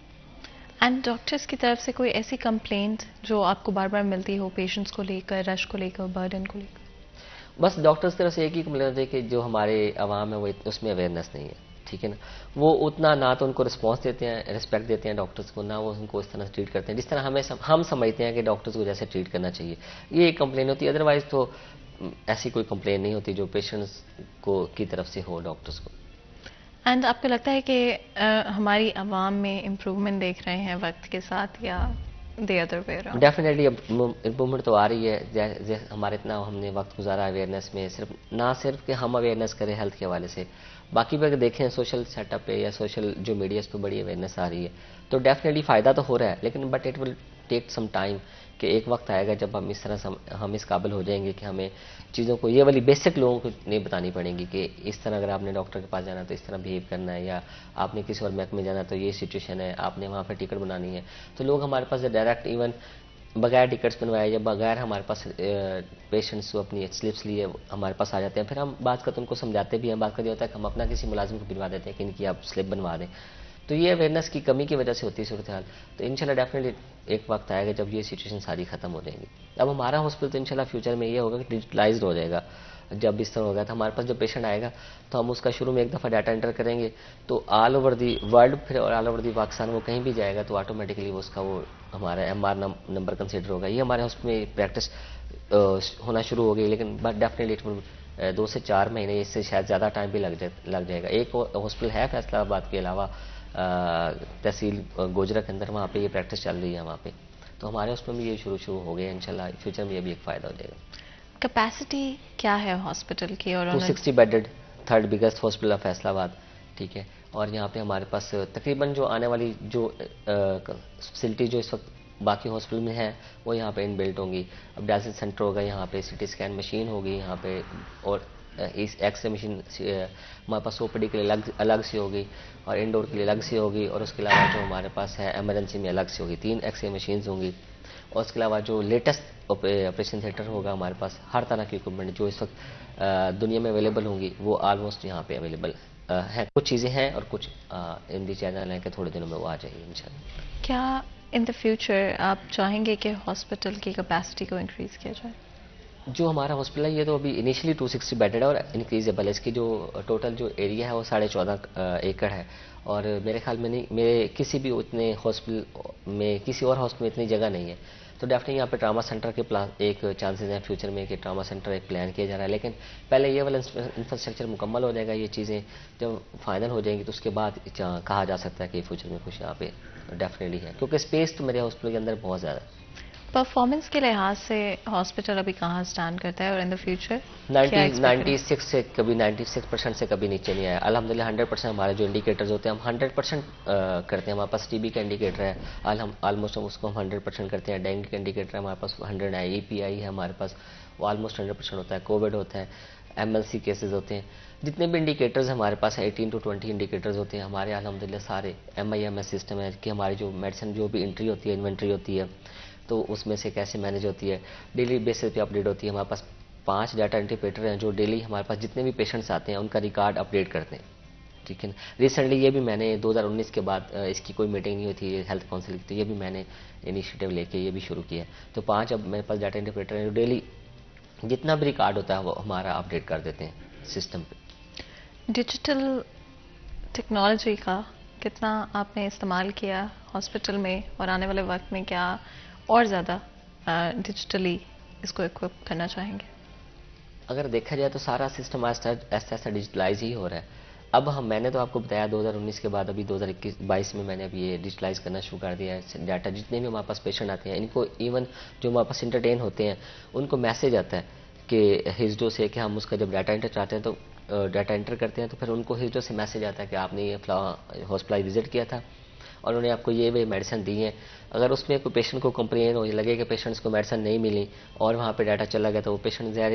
اینڈ ڈاکٹرس کی طرف سے کوئی ایسی کمپلینٹ جو آپ کو بار بار ملتی ہو پیشنٹس کو لے کر، رش کو لے کر، برڈن کو لے کر؟ بس ڈاکٹرس کی طرف سے ایک ہی کمپلین ہوتی ہے کہ جو ہمارے عوام ہے وہ اس میں اویئرنیس نہیں ہے، ٹھیک ہے نا. وہ اتنا نہ تو ان کو رسپانس دیتے ہیں، ریسپیکٹ دیتے ہیں ڈاکٹرس کو، نہ وہ ان کو اس طرح ٹریٹ کرتے ہیں جس طرح ہم سمجھتے ہیں کہ ڈاکٹرس کو جیسے ٹریٹ کرنا چاہیے. یہ ایک کمپلین ہوتی ہے، ادروائز تو ایسی کوئی کمپلین نہیں ہوتی جو پیشنٹس کو کی طرف سے ہو ڈاکٹرس کو. اینڈ آپ کو لگتا ہے کہ ہماری عوام میں امپروومنٹ دیکھ رہے ہیں وقت کے ساتھ یا the other way around? Definitely improvement تو آ رہی ہے. ہمارے اتنا ہم نے وقت گزارا اویئرنیس میں، نہ صرف کہ ہم اویئرنیس کریں ہیلتھ کے حوالے سے، باقی بھی اگر دیکھیں سوشل سیٹ اپ پہ یا سوشل جو میڈیاز پہ بڑی اویئرنیس آ رہی ہے، تو ڈیفینیٹلی فائدہ تو ہو رہا ہے، لیکن but it will take some time کہ ایک وقت آئے گا جب ہم اس طرح ہم اس قابل ہو جائیں گے کہ ہمیں چیزوں کو یہ والی بیسک لوگوں کو نہیں بتانی پڑیں گی کہ اس طرح اگر آپ نے ڈاکٹر کے پاس جانا ہے تو اس طرح بہیو کرنا ہے، یا آپ نے کسی اور محکمے میں جانا ہے تو یہ سچویشن ہے، آپ نے وہاں پہ ٹکٹ بنانی ہے. تو لوگ ہمارے پاس ڈائریکٹ ایون بغیر ٹکٹس بنوائے یا بغیر ہمارے پاس پیشنٹس کو اپنی سلپس لیے ہمارے پاس آ جاتے ہیں. پھر ہم بعض کا ان کو سمجھاتے بھی ہیں، بعض کا یہ ہوتا ہے کہ ہم اپنا کسی ملازم کو بنوا دیتے ہیں کہ ان کی آپ سلپ بنوا دیں. تو یہ اویئرنیس کی کمی کی وجہ سے ہوتی ہے صورتحال. تو انشاءاللہ ڈیفینیٹلی ایک وقت آئے گا جب یہ سچویشن ساری ختم ہو جائیں گی. اب ہمارا ہاسپٹل تو انشاءاللہ فیوچر میں یہ ہوگا کہ ڈیجیٹلائزڈ ہو جائے گا. جب اس طرح ہوگا تو ہمارے پاس جب پیشنٹ آئے گا تو ہم اس کا شروع میں ایک دفعہ ڈاٹا انٹر کریں گے، تو آل اوور دی ورلڈ پھر اور آل اوور دی پاکستان وہ کہیں بھی جائے گا تو آٹومیٹکلی اس کا وہ ہمارا ایم آر نمبر کنسیڈر ہوگا. یہ ہمارے ہاسپٹل میں پریکٹس ہونا شروع ہو گئی، لیکن بٹ ڈیفینیٹلی 2 سے 4 مہینے، اس سے شاید زیادہ ٹائم بھی لگ جائے گا. ایک ہاسپٹل ہے فیصلہ آباد کے علاوہ تحصیل گوجرا کے اندر، وہاں پہ یہ پریکٹس چل رہی ہے وہاں پہ. تو ہمارے اس میں بھی یہ شروع ہو گئے ہیں. انشاءاللہ فیوچر میں یہ بھی ایک فائدہ ہو جائے گا. کیپیسٹی کیا ہے ہاسپٹل کی؟ اور 260 بیڈڈ، تھرڈ بگیسٹ ہاسپٹل ہے فیصلہ آباد، ٹھیک ہے. اور یہاں پہ ہمارے پاس تقریباً جو آنے والی جو فیسلٹی جو اس وقت باقی ہاسپٹل میں ہے وہ یہاں پہ ان بلٹ ہوں گی. اب ڈائلسس سینٹر ہوگا یہاں پہ، سی ٹی اسکین مشین ہوگی یہاں پہ، اور ایکس رے مشین ہمارے پاس او پی ڈی کے لیے الگ سے ہوگی، اور انڈور کے لیے الگ سے ہوگی، اور اس کے علاوہ جو ہمارے پاس ہے ایمرجنسی میں الگ سے ہوگی. 3 ایکس رے مشینز ہوں گی. اور اس کے علاوہ جو لیٹسٹ آپریشن تھیٹر ہوگا ہمارے پاس، ہر طرح کی اکوپمنٹ جو اس وقت دنیا میں اویلیبل ہوں گی وہ آلموسٹ یہاں پہ اویلیبل ہیں. کچھ چیزیں ہیں اور کچھ ان دی چینل ہیں کہ تھوڑے دنوں میں وہ آ جائے گی انشاءاللہ. کیا ان دا فیوچر آپ چاہیں گے کہ ہاسپٹل کی کیپیسٹی کو انکریز کیا جائے؟ جو ہمارا ہاسپٹل ہے یہ تو ابھی انیشلی 260 بیڈڈ ہے اور انکریزیبل ہے. اس کی جو ٹوٹل جو ایریا ہے وہ 14.5 ایکڑ ہے. اور میرے خیال میں نہیں، میرے کسی بھی اتنے ہاسپٹل میں، کسی اور ہاسپٹل میں اتنی جگہ نہیں ہے. تو ڈیفینیٹلی یہاں پہ ٹراما سینٹر کے ایک چانسز ہیں فیوچر میں کہ ٹراما سینٹر ایک پلان کیا جا رہا ہے. لیکن پہلے یہ والا انفراسٹرکچر مکمل ہو جائے گا. یہ چیزیں جب فائنل ہو جائیں گی تو اس کے بعد کہا جا سکتا ہے کہ فیوچر میں کچھ یہاں پہ ڈیفینیٹلی ہے، کیونکہ اسپیس تو میرے ہاسپٹل کے اندر بہت زیادہ ہے. پرفارمنس کے لحاظ سے ہاسپٹل ابھی کہاں اسٹینڈ کرتا ہے اور ان دا فیوچر 96 سے کبھی 96% سے کبھی نیچے نہیں آیا. الحمدللہ 100% ہمارے جو انڈیکیٹرز ہوتے ہیں ہم 100% کرتے ہیں. ہمارے پاس ٹی بی کا انڈیکیٹر ہے، آلموسٹ ہم اس کو 100% کرتے ہیں. ڈینگو کا انڈیکیٹر ہے ہمارے پاس 100 ہے. ای پی آئی ہے ہمارے پاس، وہ آلموسٹ 100% ہوتا ہے. کووڈ ہوتا ہے، ایم ایل سی کیسز ہوتے ہیں. جتنے بھی انڈیکیٹرز ہمارے پاس 18 to 20 انڈیکیٹرز ہوتے ہیں ہمارے الحمدللہ سارے M I M S system ہے کہ ہماری جو میڈیسن جو بھی انٹری ہوتی ہے، انوینٹری ہوتی ہے، تو اس میں سے کیسے مینیج ہوتی ہے، ڈیلی بیسس پہ اپڈیٹ ہوتی ہے. ہمارے پاس 5 ڈیٹا انٹرپریٹر ہیں جو ڈیلی ہمارے پاس جتنے بھی پیشنٹس آتے ہیں ان کا ریکارڈ اپڈیٹ کرتے ہیں، ٹھیک ہے نا. ریسنٹلی یہ بھی میں نے 2019 کے بعد اس کی کوئی میٹنگ نہیں ہوئی تھی ہیلتھ کونسل کی، تو یہ بھی میں نے انیشیٹو لے کے یہ بھی شروع کیا. تو 5 اب میرے پاس ڈیٹا انٹرپریٹر ہیں جو ڈیلی جتنا بھی ریکارڈ ہوتا ہے وہ ہمارا اپڈیٹ کر دیتے ہیں سسٹم پہ. ڈیجیٹل ٹیکنالوجی کا کتنا آپ نے استعمال کیا ہاسپٹل میں، اور آنے والے وقت میں کیا اور زیادہ ڈیجیٹلی اس کو اکوپ کرنا چاہیں گے؟ اگر دیکھا جائے تو سارا سسٹم ایسا ایسا ڈیجیٹلائز ہی ہو رہا ہے. اب میں نے تو آپ کو بتایا 2019 کے بعد ابھی 2021-22 میں میں نے ابھی یہ ڈیجیٹلائز کرنا شروع کر دیا ہے. ڈاٹا جتنے بھی ہمارے پاس پیشنٹ آتے ہیں ان کو ایون جو ہمارے پاس انٹرٹین ہوتے ہیں ان کو میسج آتا ہے کہ ہزڈو سے، کہ ہم اس کا جب ڈاٹا انٹر چاہتے ہیں تو ڈاٹا انٹر کرتے ہیں تو پھر ان کو ہزڈو سے میسج آتا ہے کہ آپ نے یہ فلاں ہاسپٹل وزٹ کیا تھا اور انہوں نے آپ کو یہ میڈیسن دی ہیں. اگر اس میں کوئی پیشنٹ کو کمپلین ہو لگے کہ پیشنٹس کو میڈیسن نہیں ملی اور وہاں پہ ڈاٹا چلا گیا تو وہ پیشنٹ ظاہر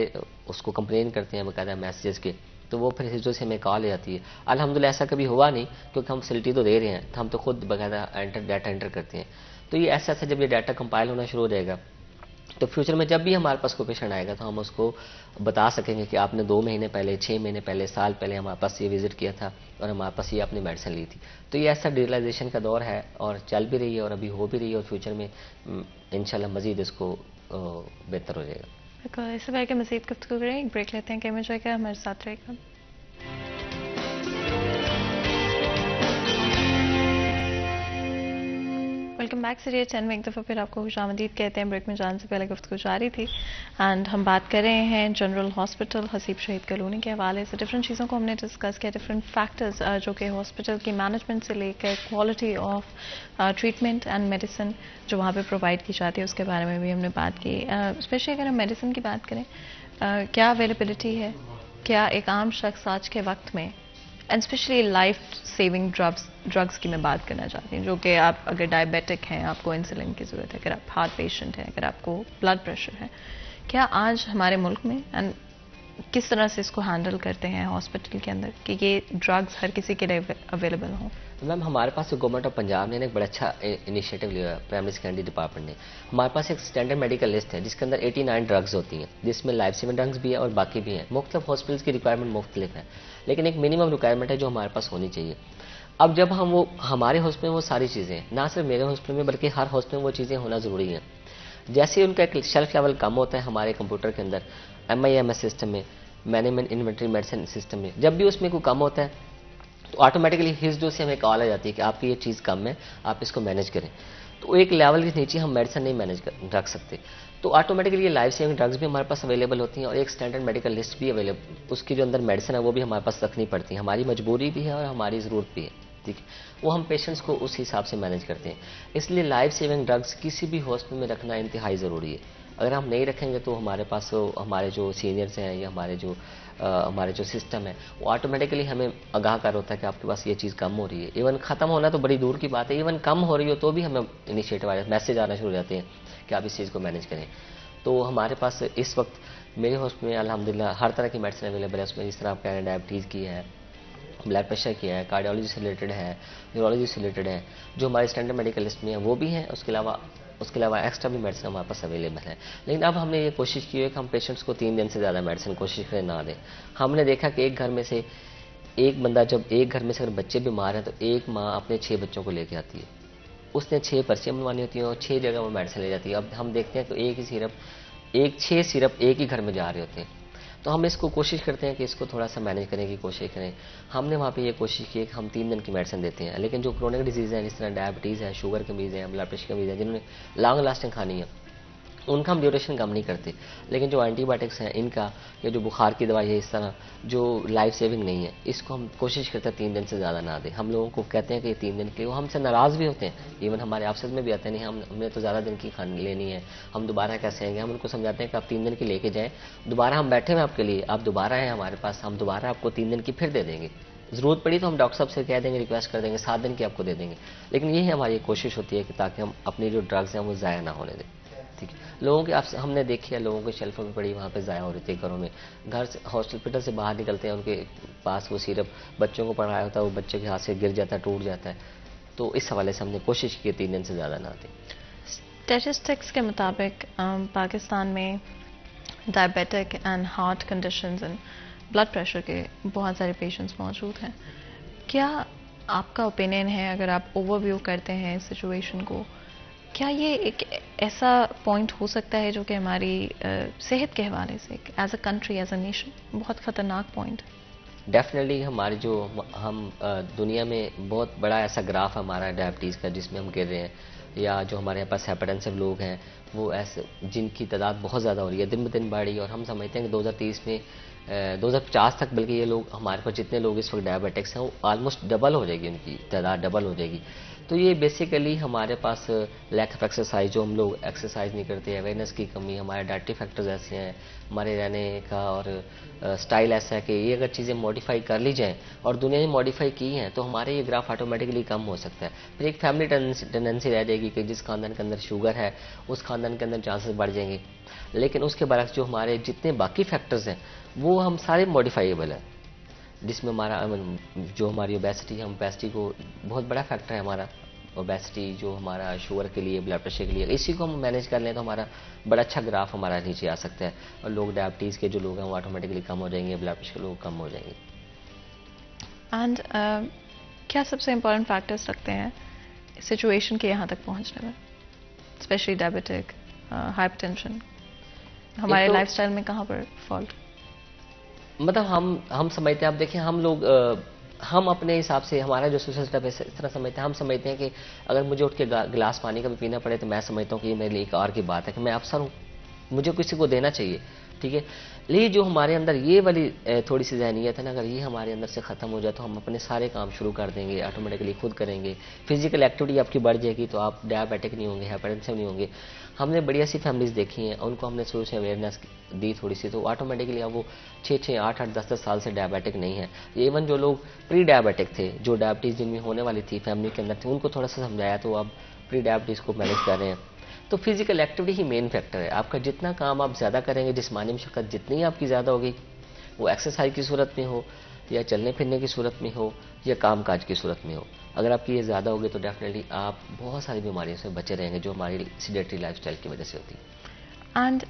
اس کو کمپلین کرتے ہیں باقاعدہ میسیجز کے، تو وہ پھر ہزڈو سے ہمیں کال آتی ہے. الحمدللہ ایسا کبھی ہوا نہیں کیونکہ ہم فیسلٹی تو دے رہے ہیں، ہم تو خود باقاعدہ ڈاٹا انٹر کرتے ہیں. تو یہ ایسا جب یہ ڈاٹا کمپائل ہونا شروع ہو جائے گا تو فیوچر میں جب بھی ہمارے پاس کوئی پیشنٹ آئے گا تو ہم اس کو بتا سکیں گے کہ آپ نے 2 مہینے پہلے، 6 مہینے پہلے، سال پہلے ہمارے پاس یہ وزٹ کیا تھا اور ہمارے پاس یہ اپنی میڈیسن لی تھی. تو یہ ایسا ڈیجیٹلائزیشن کا دور ہے اور چل بھی رہی ہے اور ابھی ہو بھی رہی ہے اور فیوچر میں انشاءاللہ مزید اس کو بہتر ہو جائے گا. اس سے کہ مزید گفتگو کریں، ایک بریک لیتے ہیں. کیمرہ جوائے گا ہمارے ساتھ رہے گا. ویلکم بیک سیریز 10 میں ایک دفعہ پھر آپ کو خوش آمدید کہتے ہیں. بریک میں جانے سے پہلے گفتگو جاری تھی اینڈ ہم بات کر رہے ہیں جنرل ہاسپٹل حسیب شہید کالونی کے حوالے سے. ڈفرینٹ چیزوں کو ہم نے ڈسکس کیا، ڈفرینٹ فیکٹرز جو کہ ہاسپٹل کی مینجمنٹ سے لے کر quality of treatment and medicine جو وہاں پہ پرووائڈ کی جاتی ہے اس کے بارے میں بھی ہم نے بات کی. اسپیشلی اگر ہم میڈیسن کی بات کریں، کیا اویلیبلٹی ہے، کیا ایک عام شخص آج کے وقت میں and especially life saving drugs کی میں بات کرنا چاہتی ہوں، جو کہ آپ اگر ڈائبیٹک ہیں، آپ کو انسولین کی ضرورت ہے، اگر آپ ہارٹ پیشنٹ ہیں، اگر آپ کو بلڈ پریشر ہے، کیا آج ہمارے ملک میں اینڈ کس طرح سے اس کو ہینڈل کرتے ہیں ہاسپٹل کے اندر کہ یہ ڈرگس ہر کسی کے لیے اویلیبل ہوں؟ میم ہمارے پاس گورنمنٹ آف پنجاب نے ایک بڑا اچھا انیشیٹو لیا ہے. پرائمری سیکنڈری ڈپارٹمنٹ نے ہمارے پاس ایک اسٹینڈرڈ میڈیکل لسٹ ہے جس کے اندر 89 ڈرگز ہوتی ہیں، جس میں لائف سیونگ ڈرگز بھی ہے اور باقی بھی ہیں. مختلف ہاسپٹلس کی ریکوائرمنٹ مختلف ہے، لیکن ایک منیمم ریکوائرمنٹ ہے جو ہمارے پاس ہونی چاہیے. اب جب ہم ہمارے ہاسپٹل میں وہ ساری چیزیں ہیں، نہ صرف میرے ہاسپٹل میں بلکہ ہر ہاسپٹل میں وہ چیزیں ہونا ضروری ہیں. جیسے ان کا ایک شیلف لیول کم ہوتا ہے ہمارے کمپیوٹر کے اندر MIMS سسٹم میں، مینجمنٹ انوینٹری میڈیسن سسٹم میں، جب بھی اس میں کوئی کم ہوتا ہے تو آٹومیٹکلی ہز ڈو سے ہمیں کال آ جاتی ہے کہ آپ کی یہ چیز کم ہے، آپ اس کو مینیج کریں. تو ایک لیول کے نیچے ہم میڈیسن نہیں مینیج رکھ سکتے، تو آٹومیٹکلی یہ لائف سیونگ ڈرگز بھی ہمارے پاس اویلیبل ہوتی ہیں اور ایک اسٹینڈرڈ میڈیکل لسٹ بھی اویلیبل، اس کی جو اندر میڈیسن ہے وہ بھی ہمارے پاس رکھنی پڑتی ہے. ہماری مجبوری بھی ہے اور ہماری ضرورت بھی ہے، ٹھیک ہے. وہ ہم پیشنٹس کو اس حساب سے مینیج کرتے ہیں. اس لیے لائف سیونگ ڈرگز کسی بھی ہاسپٹل میں رکھنا انتہائی ضروری ہے. اگر ہم نہیں رکھیں گے تو ہمارے پاس ہمارے جو سینئرس ہیں یا ہمارے جو سسٹم ہے وہ آٹومیٹکلی ہمیں آگاہ کر ہوتا ہے کہ آپ کے پاس یہ چیز کم ہو رہی ہے. ایون ختم ہونا تو بڑی دور کی بات ہے، ایون کم ہو رہی ہو تو بھی ہمیں انیشیٹو میسج آنا شروع ہو جاتے ہیں کہ آپ اس چیز کو مینیج کریں. تو ہمارے پاس اس وقت میرے ہاسپٹل میں الحمدللہ ہر طرح کی میڈیسن اویلیبل ہے. اس میں جس طرح آپ کہہ رہے ہیں ڈائبٹیز کی ہے، بلڈ پریشر کی ہے، کارڈیالوجی سے ریلیٹڈ ہے، نیورولوجی سے ریلیٹڈ ہے، جو ہمارے اسٹینڈرڈ میڈیکل لسٹ میں ہیں وہ بھی ہیں. اس کے علاوہ ایکسٹرا بھی میڈیسن ہمارے پاس اویلیبل ہے. لیکن اب ہم نے یہ کوشش کی ہے کہ ہم پیشنٹس کو 3 دن سے زیادہ میڈیسن کوشش کریں نہ دیں. ہم نے دیکھا کہ ایک گھر میں سے ایک بندہ، جب ایک گھر میں سے اگر بچے بیمار ہیں تو ایک ماں اپنے 6 بچوں کو لے کے آتی ہے، اس نے 6 پرچیاں بنوانی ہوتی ہیں اور 6 جگہ وہ میڈیسن لے جاتی ہے. اب ہم دیکھتے ہیں تو 6 سیرپ ایک ہی گھر میں جا رہے ہوتے ہیں. تو ہم اس کو کوشش کرتے ہیں کہ اس کو تھوڑا سا مینیج کرنے کی کوشش کریں. ہم نے وہاں پہ یہ کوشش کی کہ ہم 3 دن کی میڈیسن دیتے ہیں، لیکن جو کرونک ڈیزیز ہیں جس طرح ڈائبٹیز ہے، شوگر کے مریض ہیں، بلڈ پریشر کے مریض ہیں، جنہوں نے لانگ لاسٹنگ کھانی ہے ان کا ہم ڈیوریشن کم نہیں کرتے. لیکن جو اینٹی بایوٹکس ہیں ان کا یا جو بخار کی دوائی ہے اس طرح جو لائف سیونگ نہیں ہے اس کو ہم کوشش کرتے ہیں 3 دن سے زیادہ نہ دیں. ہم لوگوں کو کہتے ہیں کہ یہ 3 دن کے، وہ ہم سے ناراض بھی ہوتے ہیں. ایون ہمارے آفس میں بھی آتے ہیں نہیں ہم نے تو زیادہ دن کی کھانی لینی ہے، ہم دوبارہ کیسے آئیں گے. ہم ان کو سمجھاتے ہیں کہ آپ 3 دن کی لے کے جائیں، دوبارہ ہم بیٹھے ہوئے آپ کے لیے، آپ دوبارہ ہیں ہمارے پاس، ہم دوبارہ آپ کو 3 دن کی پھر دے دیں گے. ضرورت پڑی تو ہم ڈاکٹر صاحب سے کہہ دیں گے، ریکویسٹ کر دیں گے 7 دن کی آپ کو دے دیں گے. لیکن یہ ہماری کوشش ہوتی ہے کہ تاکہ ہم اپنی جو ڈرگز ہیں وہ ضائع نہ ہونے دیں. ٹھیک ہے. لوگوں کے ہم نے دیکھی ہے لوگوں کے شیلفوں میں پڑی وہاں پہ ضائع ہو رہی تھی گھروں میں. گھر سے ہاسپٹل سے باہر نکلتے ہیں ان کے پاس وہ سیرپ بچوں کو پڑھایا ہوتا ہے، وہ بچے کے ہاتھ سے گر جاتا ہے، ٹوٹ جاتا ہے. تو اس حوالے سے ہم نے کوشش کی 3 دن سے زیادہ نہ دیں. اسٹیٹسٹکس کے مطابق پاکستان میں diabetic and heart conditions and blood pressure کے بہت سارے پیشنٹس موجود ہیں. کیا آپ کا اوپینین ہے، اگر آپ اوور ویو کرتے ہیں اس سچویشن کو، کیا یہ ایک ایسا پوائنٹ ہو سکتا ہے جو کہ ہماری صحت کے حوالے سے as a country, as a nation بہت خطرناک پوائنٹ؟ ڈیفینیٹلی ہماری جو ہم دنیا میں بہت بڑا ایسا گراف ہمارا ڈائبٹیز کا جس میں ہم گر رہے ہیں، یا جو ہمارے پاس ہیپاٹینسو لوگ ہیں وہ ایسے جن کی تعداد بہت زیادہ ہو رہی ہے، دن بدن بڑھ رہی ہے. اور ہم سمجھتے ہیں کہ 2030 میں 2050 تک بلکہ یہ لوگ ہمارے پاس جتنے لوگ اس وقت ڈائبیٹکس ہیں وہ آلموسٹ ڈبل ہو جائے گی، ان کی تعداد ڈبل ہو جائے گی. تو یہ بیسیکلی ہمارے پاس لیک آف ایکسرسائز، جو ہم لوگ ایکسرسائز نہیں کرتے، اویئرنیس کی کمی، ہمارے ڈائٹری فیکٹرز ایسے ہیں، ہمارے رہنے کا اور سٹائل ایسا ہے کہ یہ اگر چیزیں موڈیفائی کر لی جائیں اور دنیا نے موڈیفائی کی ہیں تو ہمارے یہ گراف آٹومیٹکلی کم ہو سکتا ہے. پھر ایک فیملی ٹینڈنسی رہ جائے گی کہ جس خاندان کے اندر شوگر ہے اس خاندان کے اندر چانسز بڑھ جائیں گے. لیکن اس کے برعکس جو ہمارے جتنے باقی فیکٹرز ہیں وہ ہم سارے موڈیفائیبل ہیں، جس میں ہمارا جو ہماری اوبیسٹی ہے، ہم اوبیسٹی کو بہت بڑا فیکٹر ہے ہمارا اوبیسٹی جو ہمارا شوگر کے لیے, بلڈ پریشر کے لیے, اسی کو ہم مینیج کر لیں تو ہمارا بڑا اچھا گراف ہمارا نیچے آ سکتا ہے, اور لوگ ڈائبٹیز کے جو لوگ ہیں وہ آٹومیٹکلی کم ہو جائیں گے, بلڈ پریشر کے لوگ کم ہو جائیں گے. اینڈ کیا سب سے امپورٹنٹ فیکٹرز رکھتے ہیں سچویشن کے یہاں تک پہنچنے میں, اسپیشلی ڈائبٹک, ہائپر ٹینشن, ہمارے لائف اسٹائل میں کہاں پر فالٹ؟ مطلب ہم سمجھتے ہیں, آپ دیکھیں ہم لوگ ہم اپنے حساب سے ہمارا جو سوشل سیٹ اپ ہے اس طرح سمجھتے ہیں, ہم سمجھتے ہیں کہ اگر مجھے اٹھ کے گلاس پانی کا بھی پینا پڑے تو میں سمجھتا ہوں کہ یہ میرے لیے ایک اور کی بات ہے کہ میں افسر ہوں, مجھے کسی کو دینا چاہیے, ٹھیک ہے. لیکن جو ہمارے اندر یہ والی تھوڑی سی ذہنیت ہے نا, اگر یہ ہمارے اندر سے ختم ہو جائے تو ہم اپنے سارے کام شروع کر دیں گے, آٹومیٹکلی خود کریں گے, فزیکل ایکٹیویٹی آپ کی بڑھ جائے گی تو آپ ڈائبیٹک نہیں ہوں گے, ہائپرٹینسو نہیں ہوں گے. ہم نے بڑی ایسی فیملیز دیکھی ہیں, ان کو ہم نے شروع سے اویئرنیس دی تھوڑی سی, تو آٹومیٹکلی اب وہ 6 8 10 سال سے ڈائبیٹک نہیں ہے. ایون جو لوگ پری ڈائبیٹک تھے, جو ڈائبٹیز جن میں ہونے والی تھی فیملی کے اندر تھی, ان کو تھوڑا سا سمجھایا تو اب پری ڈائبٹیز کو مینیج کر رہے ہیں. تو فزیکل ایکٹیویٹی ہی مین فیکٹر ہے. آپ کا جتنا کام آپ زیادہ کریں گے, جسمانی مشقت جتنی آپ کی زیادہ ہوگی, وہ ایکسرسائز کی صورت میں ہو یا چلنے پھرنے کی صورت میں ہو یا کام کاج کی صورت میں ہو, اگر آپ کی یہ زیادہ ہوگی تو ڈیفینیٹلی آپ بہت ساری بیماریوں سے بچے رہیں گے جو ہماری سیڈیٹری لائف اسٹائل کی وجہ سے ہوتی ہے. اینڈ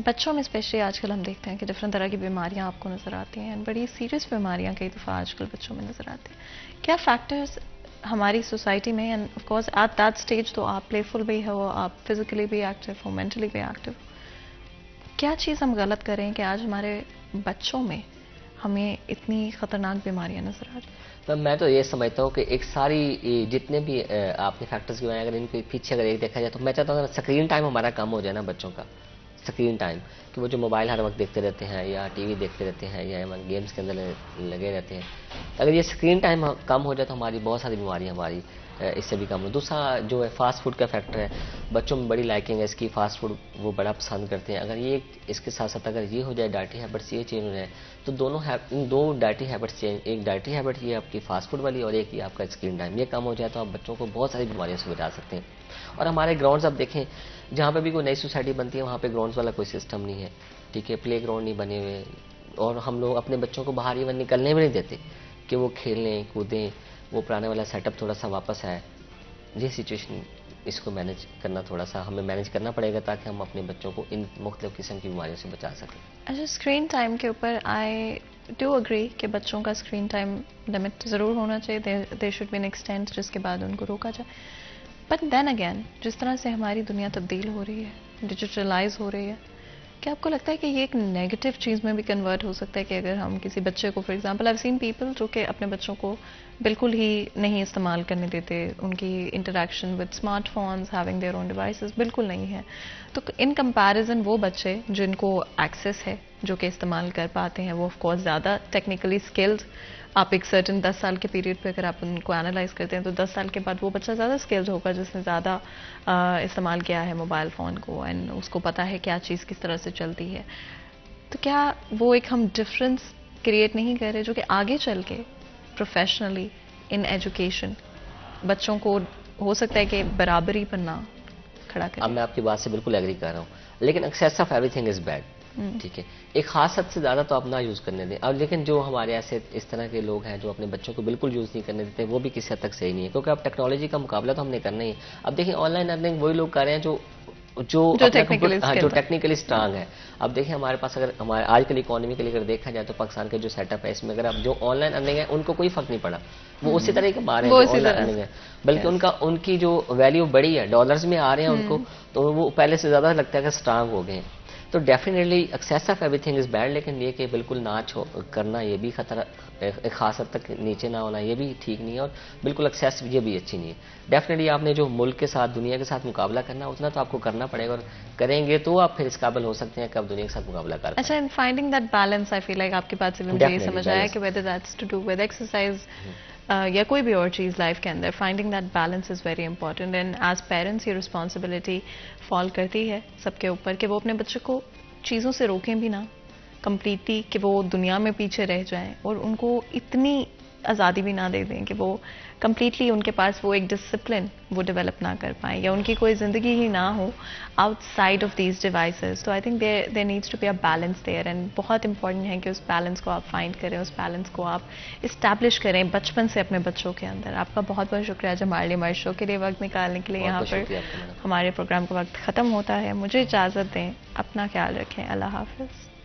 بچوں میں اسپیشلی آج کل ہم دیکھتے ہیں کہ ڈفرینٹ طرح کی بیماریاں آپ کو نظر آتی ہیں, بڑی سیریس بیماریاں کئی دفعہ آج کل بچوں میں نظر آتی ہیں. کیا فیکٹرز ہماری سوسائٹی میں, and of course at that stage تو آپ پلے فل بھی ہو, آپ فزیکلی بھی ایکٹیو ہو, مینٹلی بھی ایکٹیو ہو, کیا چیز ہم غلط کریں کہ آج ہمارے بچوں میں ہمیں اتنی خطرناک بیماریاں نظر آ رہی ہیں؟ میں تو یہ سمجھتا ہوں کہ ایک ساری جتنے بھی آپ نے فیکٹرز کی بنائے, اگر ان کے پیچھے اگر ایک دیکھا جائے تو میں چاہتا ہوں اسکرین ٹائم ہمارا کم ہو جائے نا بچوں کا, اسکرین ٹائم, کہ وہ جو موبائل ہر وقت دیکھتے رہتے ہیں یا ٹی وی دیکھتے رہتے ہیں یا گیمز کے اندر لگے رہتے ہیں, اگر یہ اسکرین ٹائم کم ہو جائے تو ہماری بہت ساری بیماریاں ہماری اس سے بھی کم ہو. دوسرا جو ہے فاسٹ فوڈ کا فیکٹر ہے, بچوں میں بڑی لائکنگ ہے اس کی, فاسٹ فوڈ وہ بڑا پسند کرتے ہیں. اگر یہ اس کے ساتھ ساتھ اگر یہ ہو جائے ڈائٹری ہیبٹس یہ چینج ہو جائے تو دو ڈائٹری ہیبٹس چینج, ایک ڈائٹری ہیبٹ یہ آپ کی فاسٹ فوڈ والی اور ایک یہ آپ کا اسکرین ٹائم, یہ کم ہو جائے تو آپ بچوں کو بہت ساری بیماریوں سے بچا سکتے ہیں. اور ہمارے گراؤنڈز آپ دیکھیں جہاں پہ بھی کوئی نئی سوسائٹی بنتی ہے وہاں پہ گراؤنڈز والا کوئی سسٹم نہیں ہے, ٹھیک ہے, پلے گراؤنڈ نہیں بنے ہوئے, اور ہم لوگ اپنے بچوں کو باہر ایون نکلنے بھی نہیں دیتے کہ وہ کھیلیں کودیں, وہ پرانے والا سیٹ اپ تھوڑا سا واپس آئے. یہ سچویشن اس کو مینیج کرنا تھوڑا سا ہمیں مینیج کرنا پڑے گا تاکہ ہم اپنے بچوں کو ان مختلف قسم کی بیماریوں سے بچا سکیں. اچھا, اسکرین ٹائم کے اوپر آئی ڈو اگری کہ بچوں کا اسکرین ٹائم لمٹ ضرور ہونا چاہیے, there should be an extent جس کے بعد ان کو روکا جائے. بٹ دین اگین جس طرح سے ہماری دنیا تبدیل ہو رہی ہے, ڈیجیٹلائز ہو رہی ہے, کیا آپ کو لگتا ہے کہ یہ ایک نیگیٹو چیز میں بھی کنورٹ ہو سکتا ہے کہ اگر ہم کسی بچے کو, for example I seen people جو کہ اپنے بچوں کو بالکل ہی نہیں استعمال کرنے دیتے, ان کی interaction with smart phones, having their own devices بالکل نہیں ہے, تو ان کمپیریزن وہ بچے جن کو ایکسیس ہے جو کہ استعمال کر پاتے ہیں, وہ آف کورس زیادہ ٹیکنیکلی اسکلڈ, آپ ایک سرٹن 10 سال کے پیریڈ پہ اگر آپ ان کو انالائز کرتے ہیں تو 10 سال کے بعد وہ بچہ زیادہ اسکلڈ ہوگا جس نے زیادہ استعمال کیا ہے موبائل فون کو, اینڈ اس کو پتا ہے کیا چیز کس طرح سے چلتی ہے. تو کیا وہ ایک ہم ڈفرینس کریٹ نہیں کر رہے جو کہ آگے چل کے پروفیشنلی ان ایجوکیشن بچوں کو ہو سکتا ہے کہ برابری پر نہ کھڑا کرے؟ اب میں آپ کی بات سے بالکل ایگری کر رہا ہوں, لیکن access of every thing is bad, ٹھیک ہے, ایک خاص حد سے زیادہ تو آپ نہ یوز کرنے دیں. اب لیکن جو ہمارے ایسے اس طرح کے لوگ ہیں جو اپنے بچوں کو بالکل یوز نہیں کرنے دیتے, وہ بھی کسی حد تک صحیح نہیں ہے, کیونکہ اب ٹیکنالوجی کا مقابلہ تو ہم نے کرنا ہی ہے. اب دیکھیں آن لائن ارننگ وہی لوگ کر رہے ہیں جو ٹیکنیکلی اسٹرانگ ہے. اب دیکھیں ہمارے پاس اگر ہمارے آج کل اکانومی کے لیے اگر دیکھا جائے تو پاکستان کے جو سیٹ اپ ہے اس میں اگر اب جو آن لائن ارننگ ہے ان کو کوئی فرق نہیں پڑا, وہ اسی طرح کے مار رہے ہیں آن لائن ارننگ ہے, بلکہ ان کی جو ویلیو بڑی ہے, ڈالرز میں آ رہے ہیں ان کو, تو وہ پہلے سے زیادہ لگتا ہے کہ اسٹرانگ ہو گئے ہیں. تو definitely access of every thing is bad, لیکن یہ کہ بالکل نہ کرنا یہ بھی خطرہ, ایک خاص حد تک نیچے نہ ہونا یہ بھی ٹھیک نہیں ہے, اور بالکل ایکسیس یہ بھی اچھی نہیں ہے. ڈیفینیٹلی آپ نے جو ملک کے ساتھ دنیا کے ساتھ مقابلہ کرنا اتنا تو آپ کو کرنا پڑے گا, اور کریں گے تو آپ پھر اس قابل ہو سکتے ہیں کہ آپ دنیا کے ساتھ مقابلہ کر پائیں. اچھا, in finding that balance I feel like آپ کی بات سے مجھے یہ سمجھ آیا کہ whether that's to do with exercise یا کوئی بھی اور چیز لائف کے اندر, finding that balance is very important, and as parents یہ رسپانسبلٹی فال کرتی ہے سب کے اوپر کہ وہ اپنے بچے کو چیزوں سے روکیں بھی نہ کمپلیٹلی کہ وہ دنیا میں پیچھے رہ جائیں, اور ان کو اتنی آزادی بھی نہ دے دیں کہ وہ کمپلیٹلی ان کے پاس وہ ایک ڈسپلن وہ ڈیولپ نہ کر پائیں یا ان کی کوئی زندگی ہی نہ ہو outside of these devices. تو I think there needs to be a balance there and بہت امپورٹنٹ ہے کہ اس بیلنس کو آپ فائنڈ کریں, اس بیلنس کو آپ اسٹیبلش کریں بچپن سے اپنے بچوں کے اندر. آپ کا بہت بہت شکریہ آج ہمارے لیے ہمارے شو کے لیے وقت نکالنے کے لیے. یہاں پر ہمارے پروگرام کا وقت ختم ہوتا ہے, مجھے اجازت دیں, اپنا خیال رکھیں, اللہ حافظ.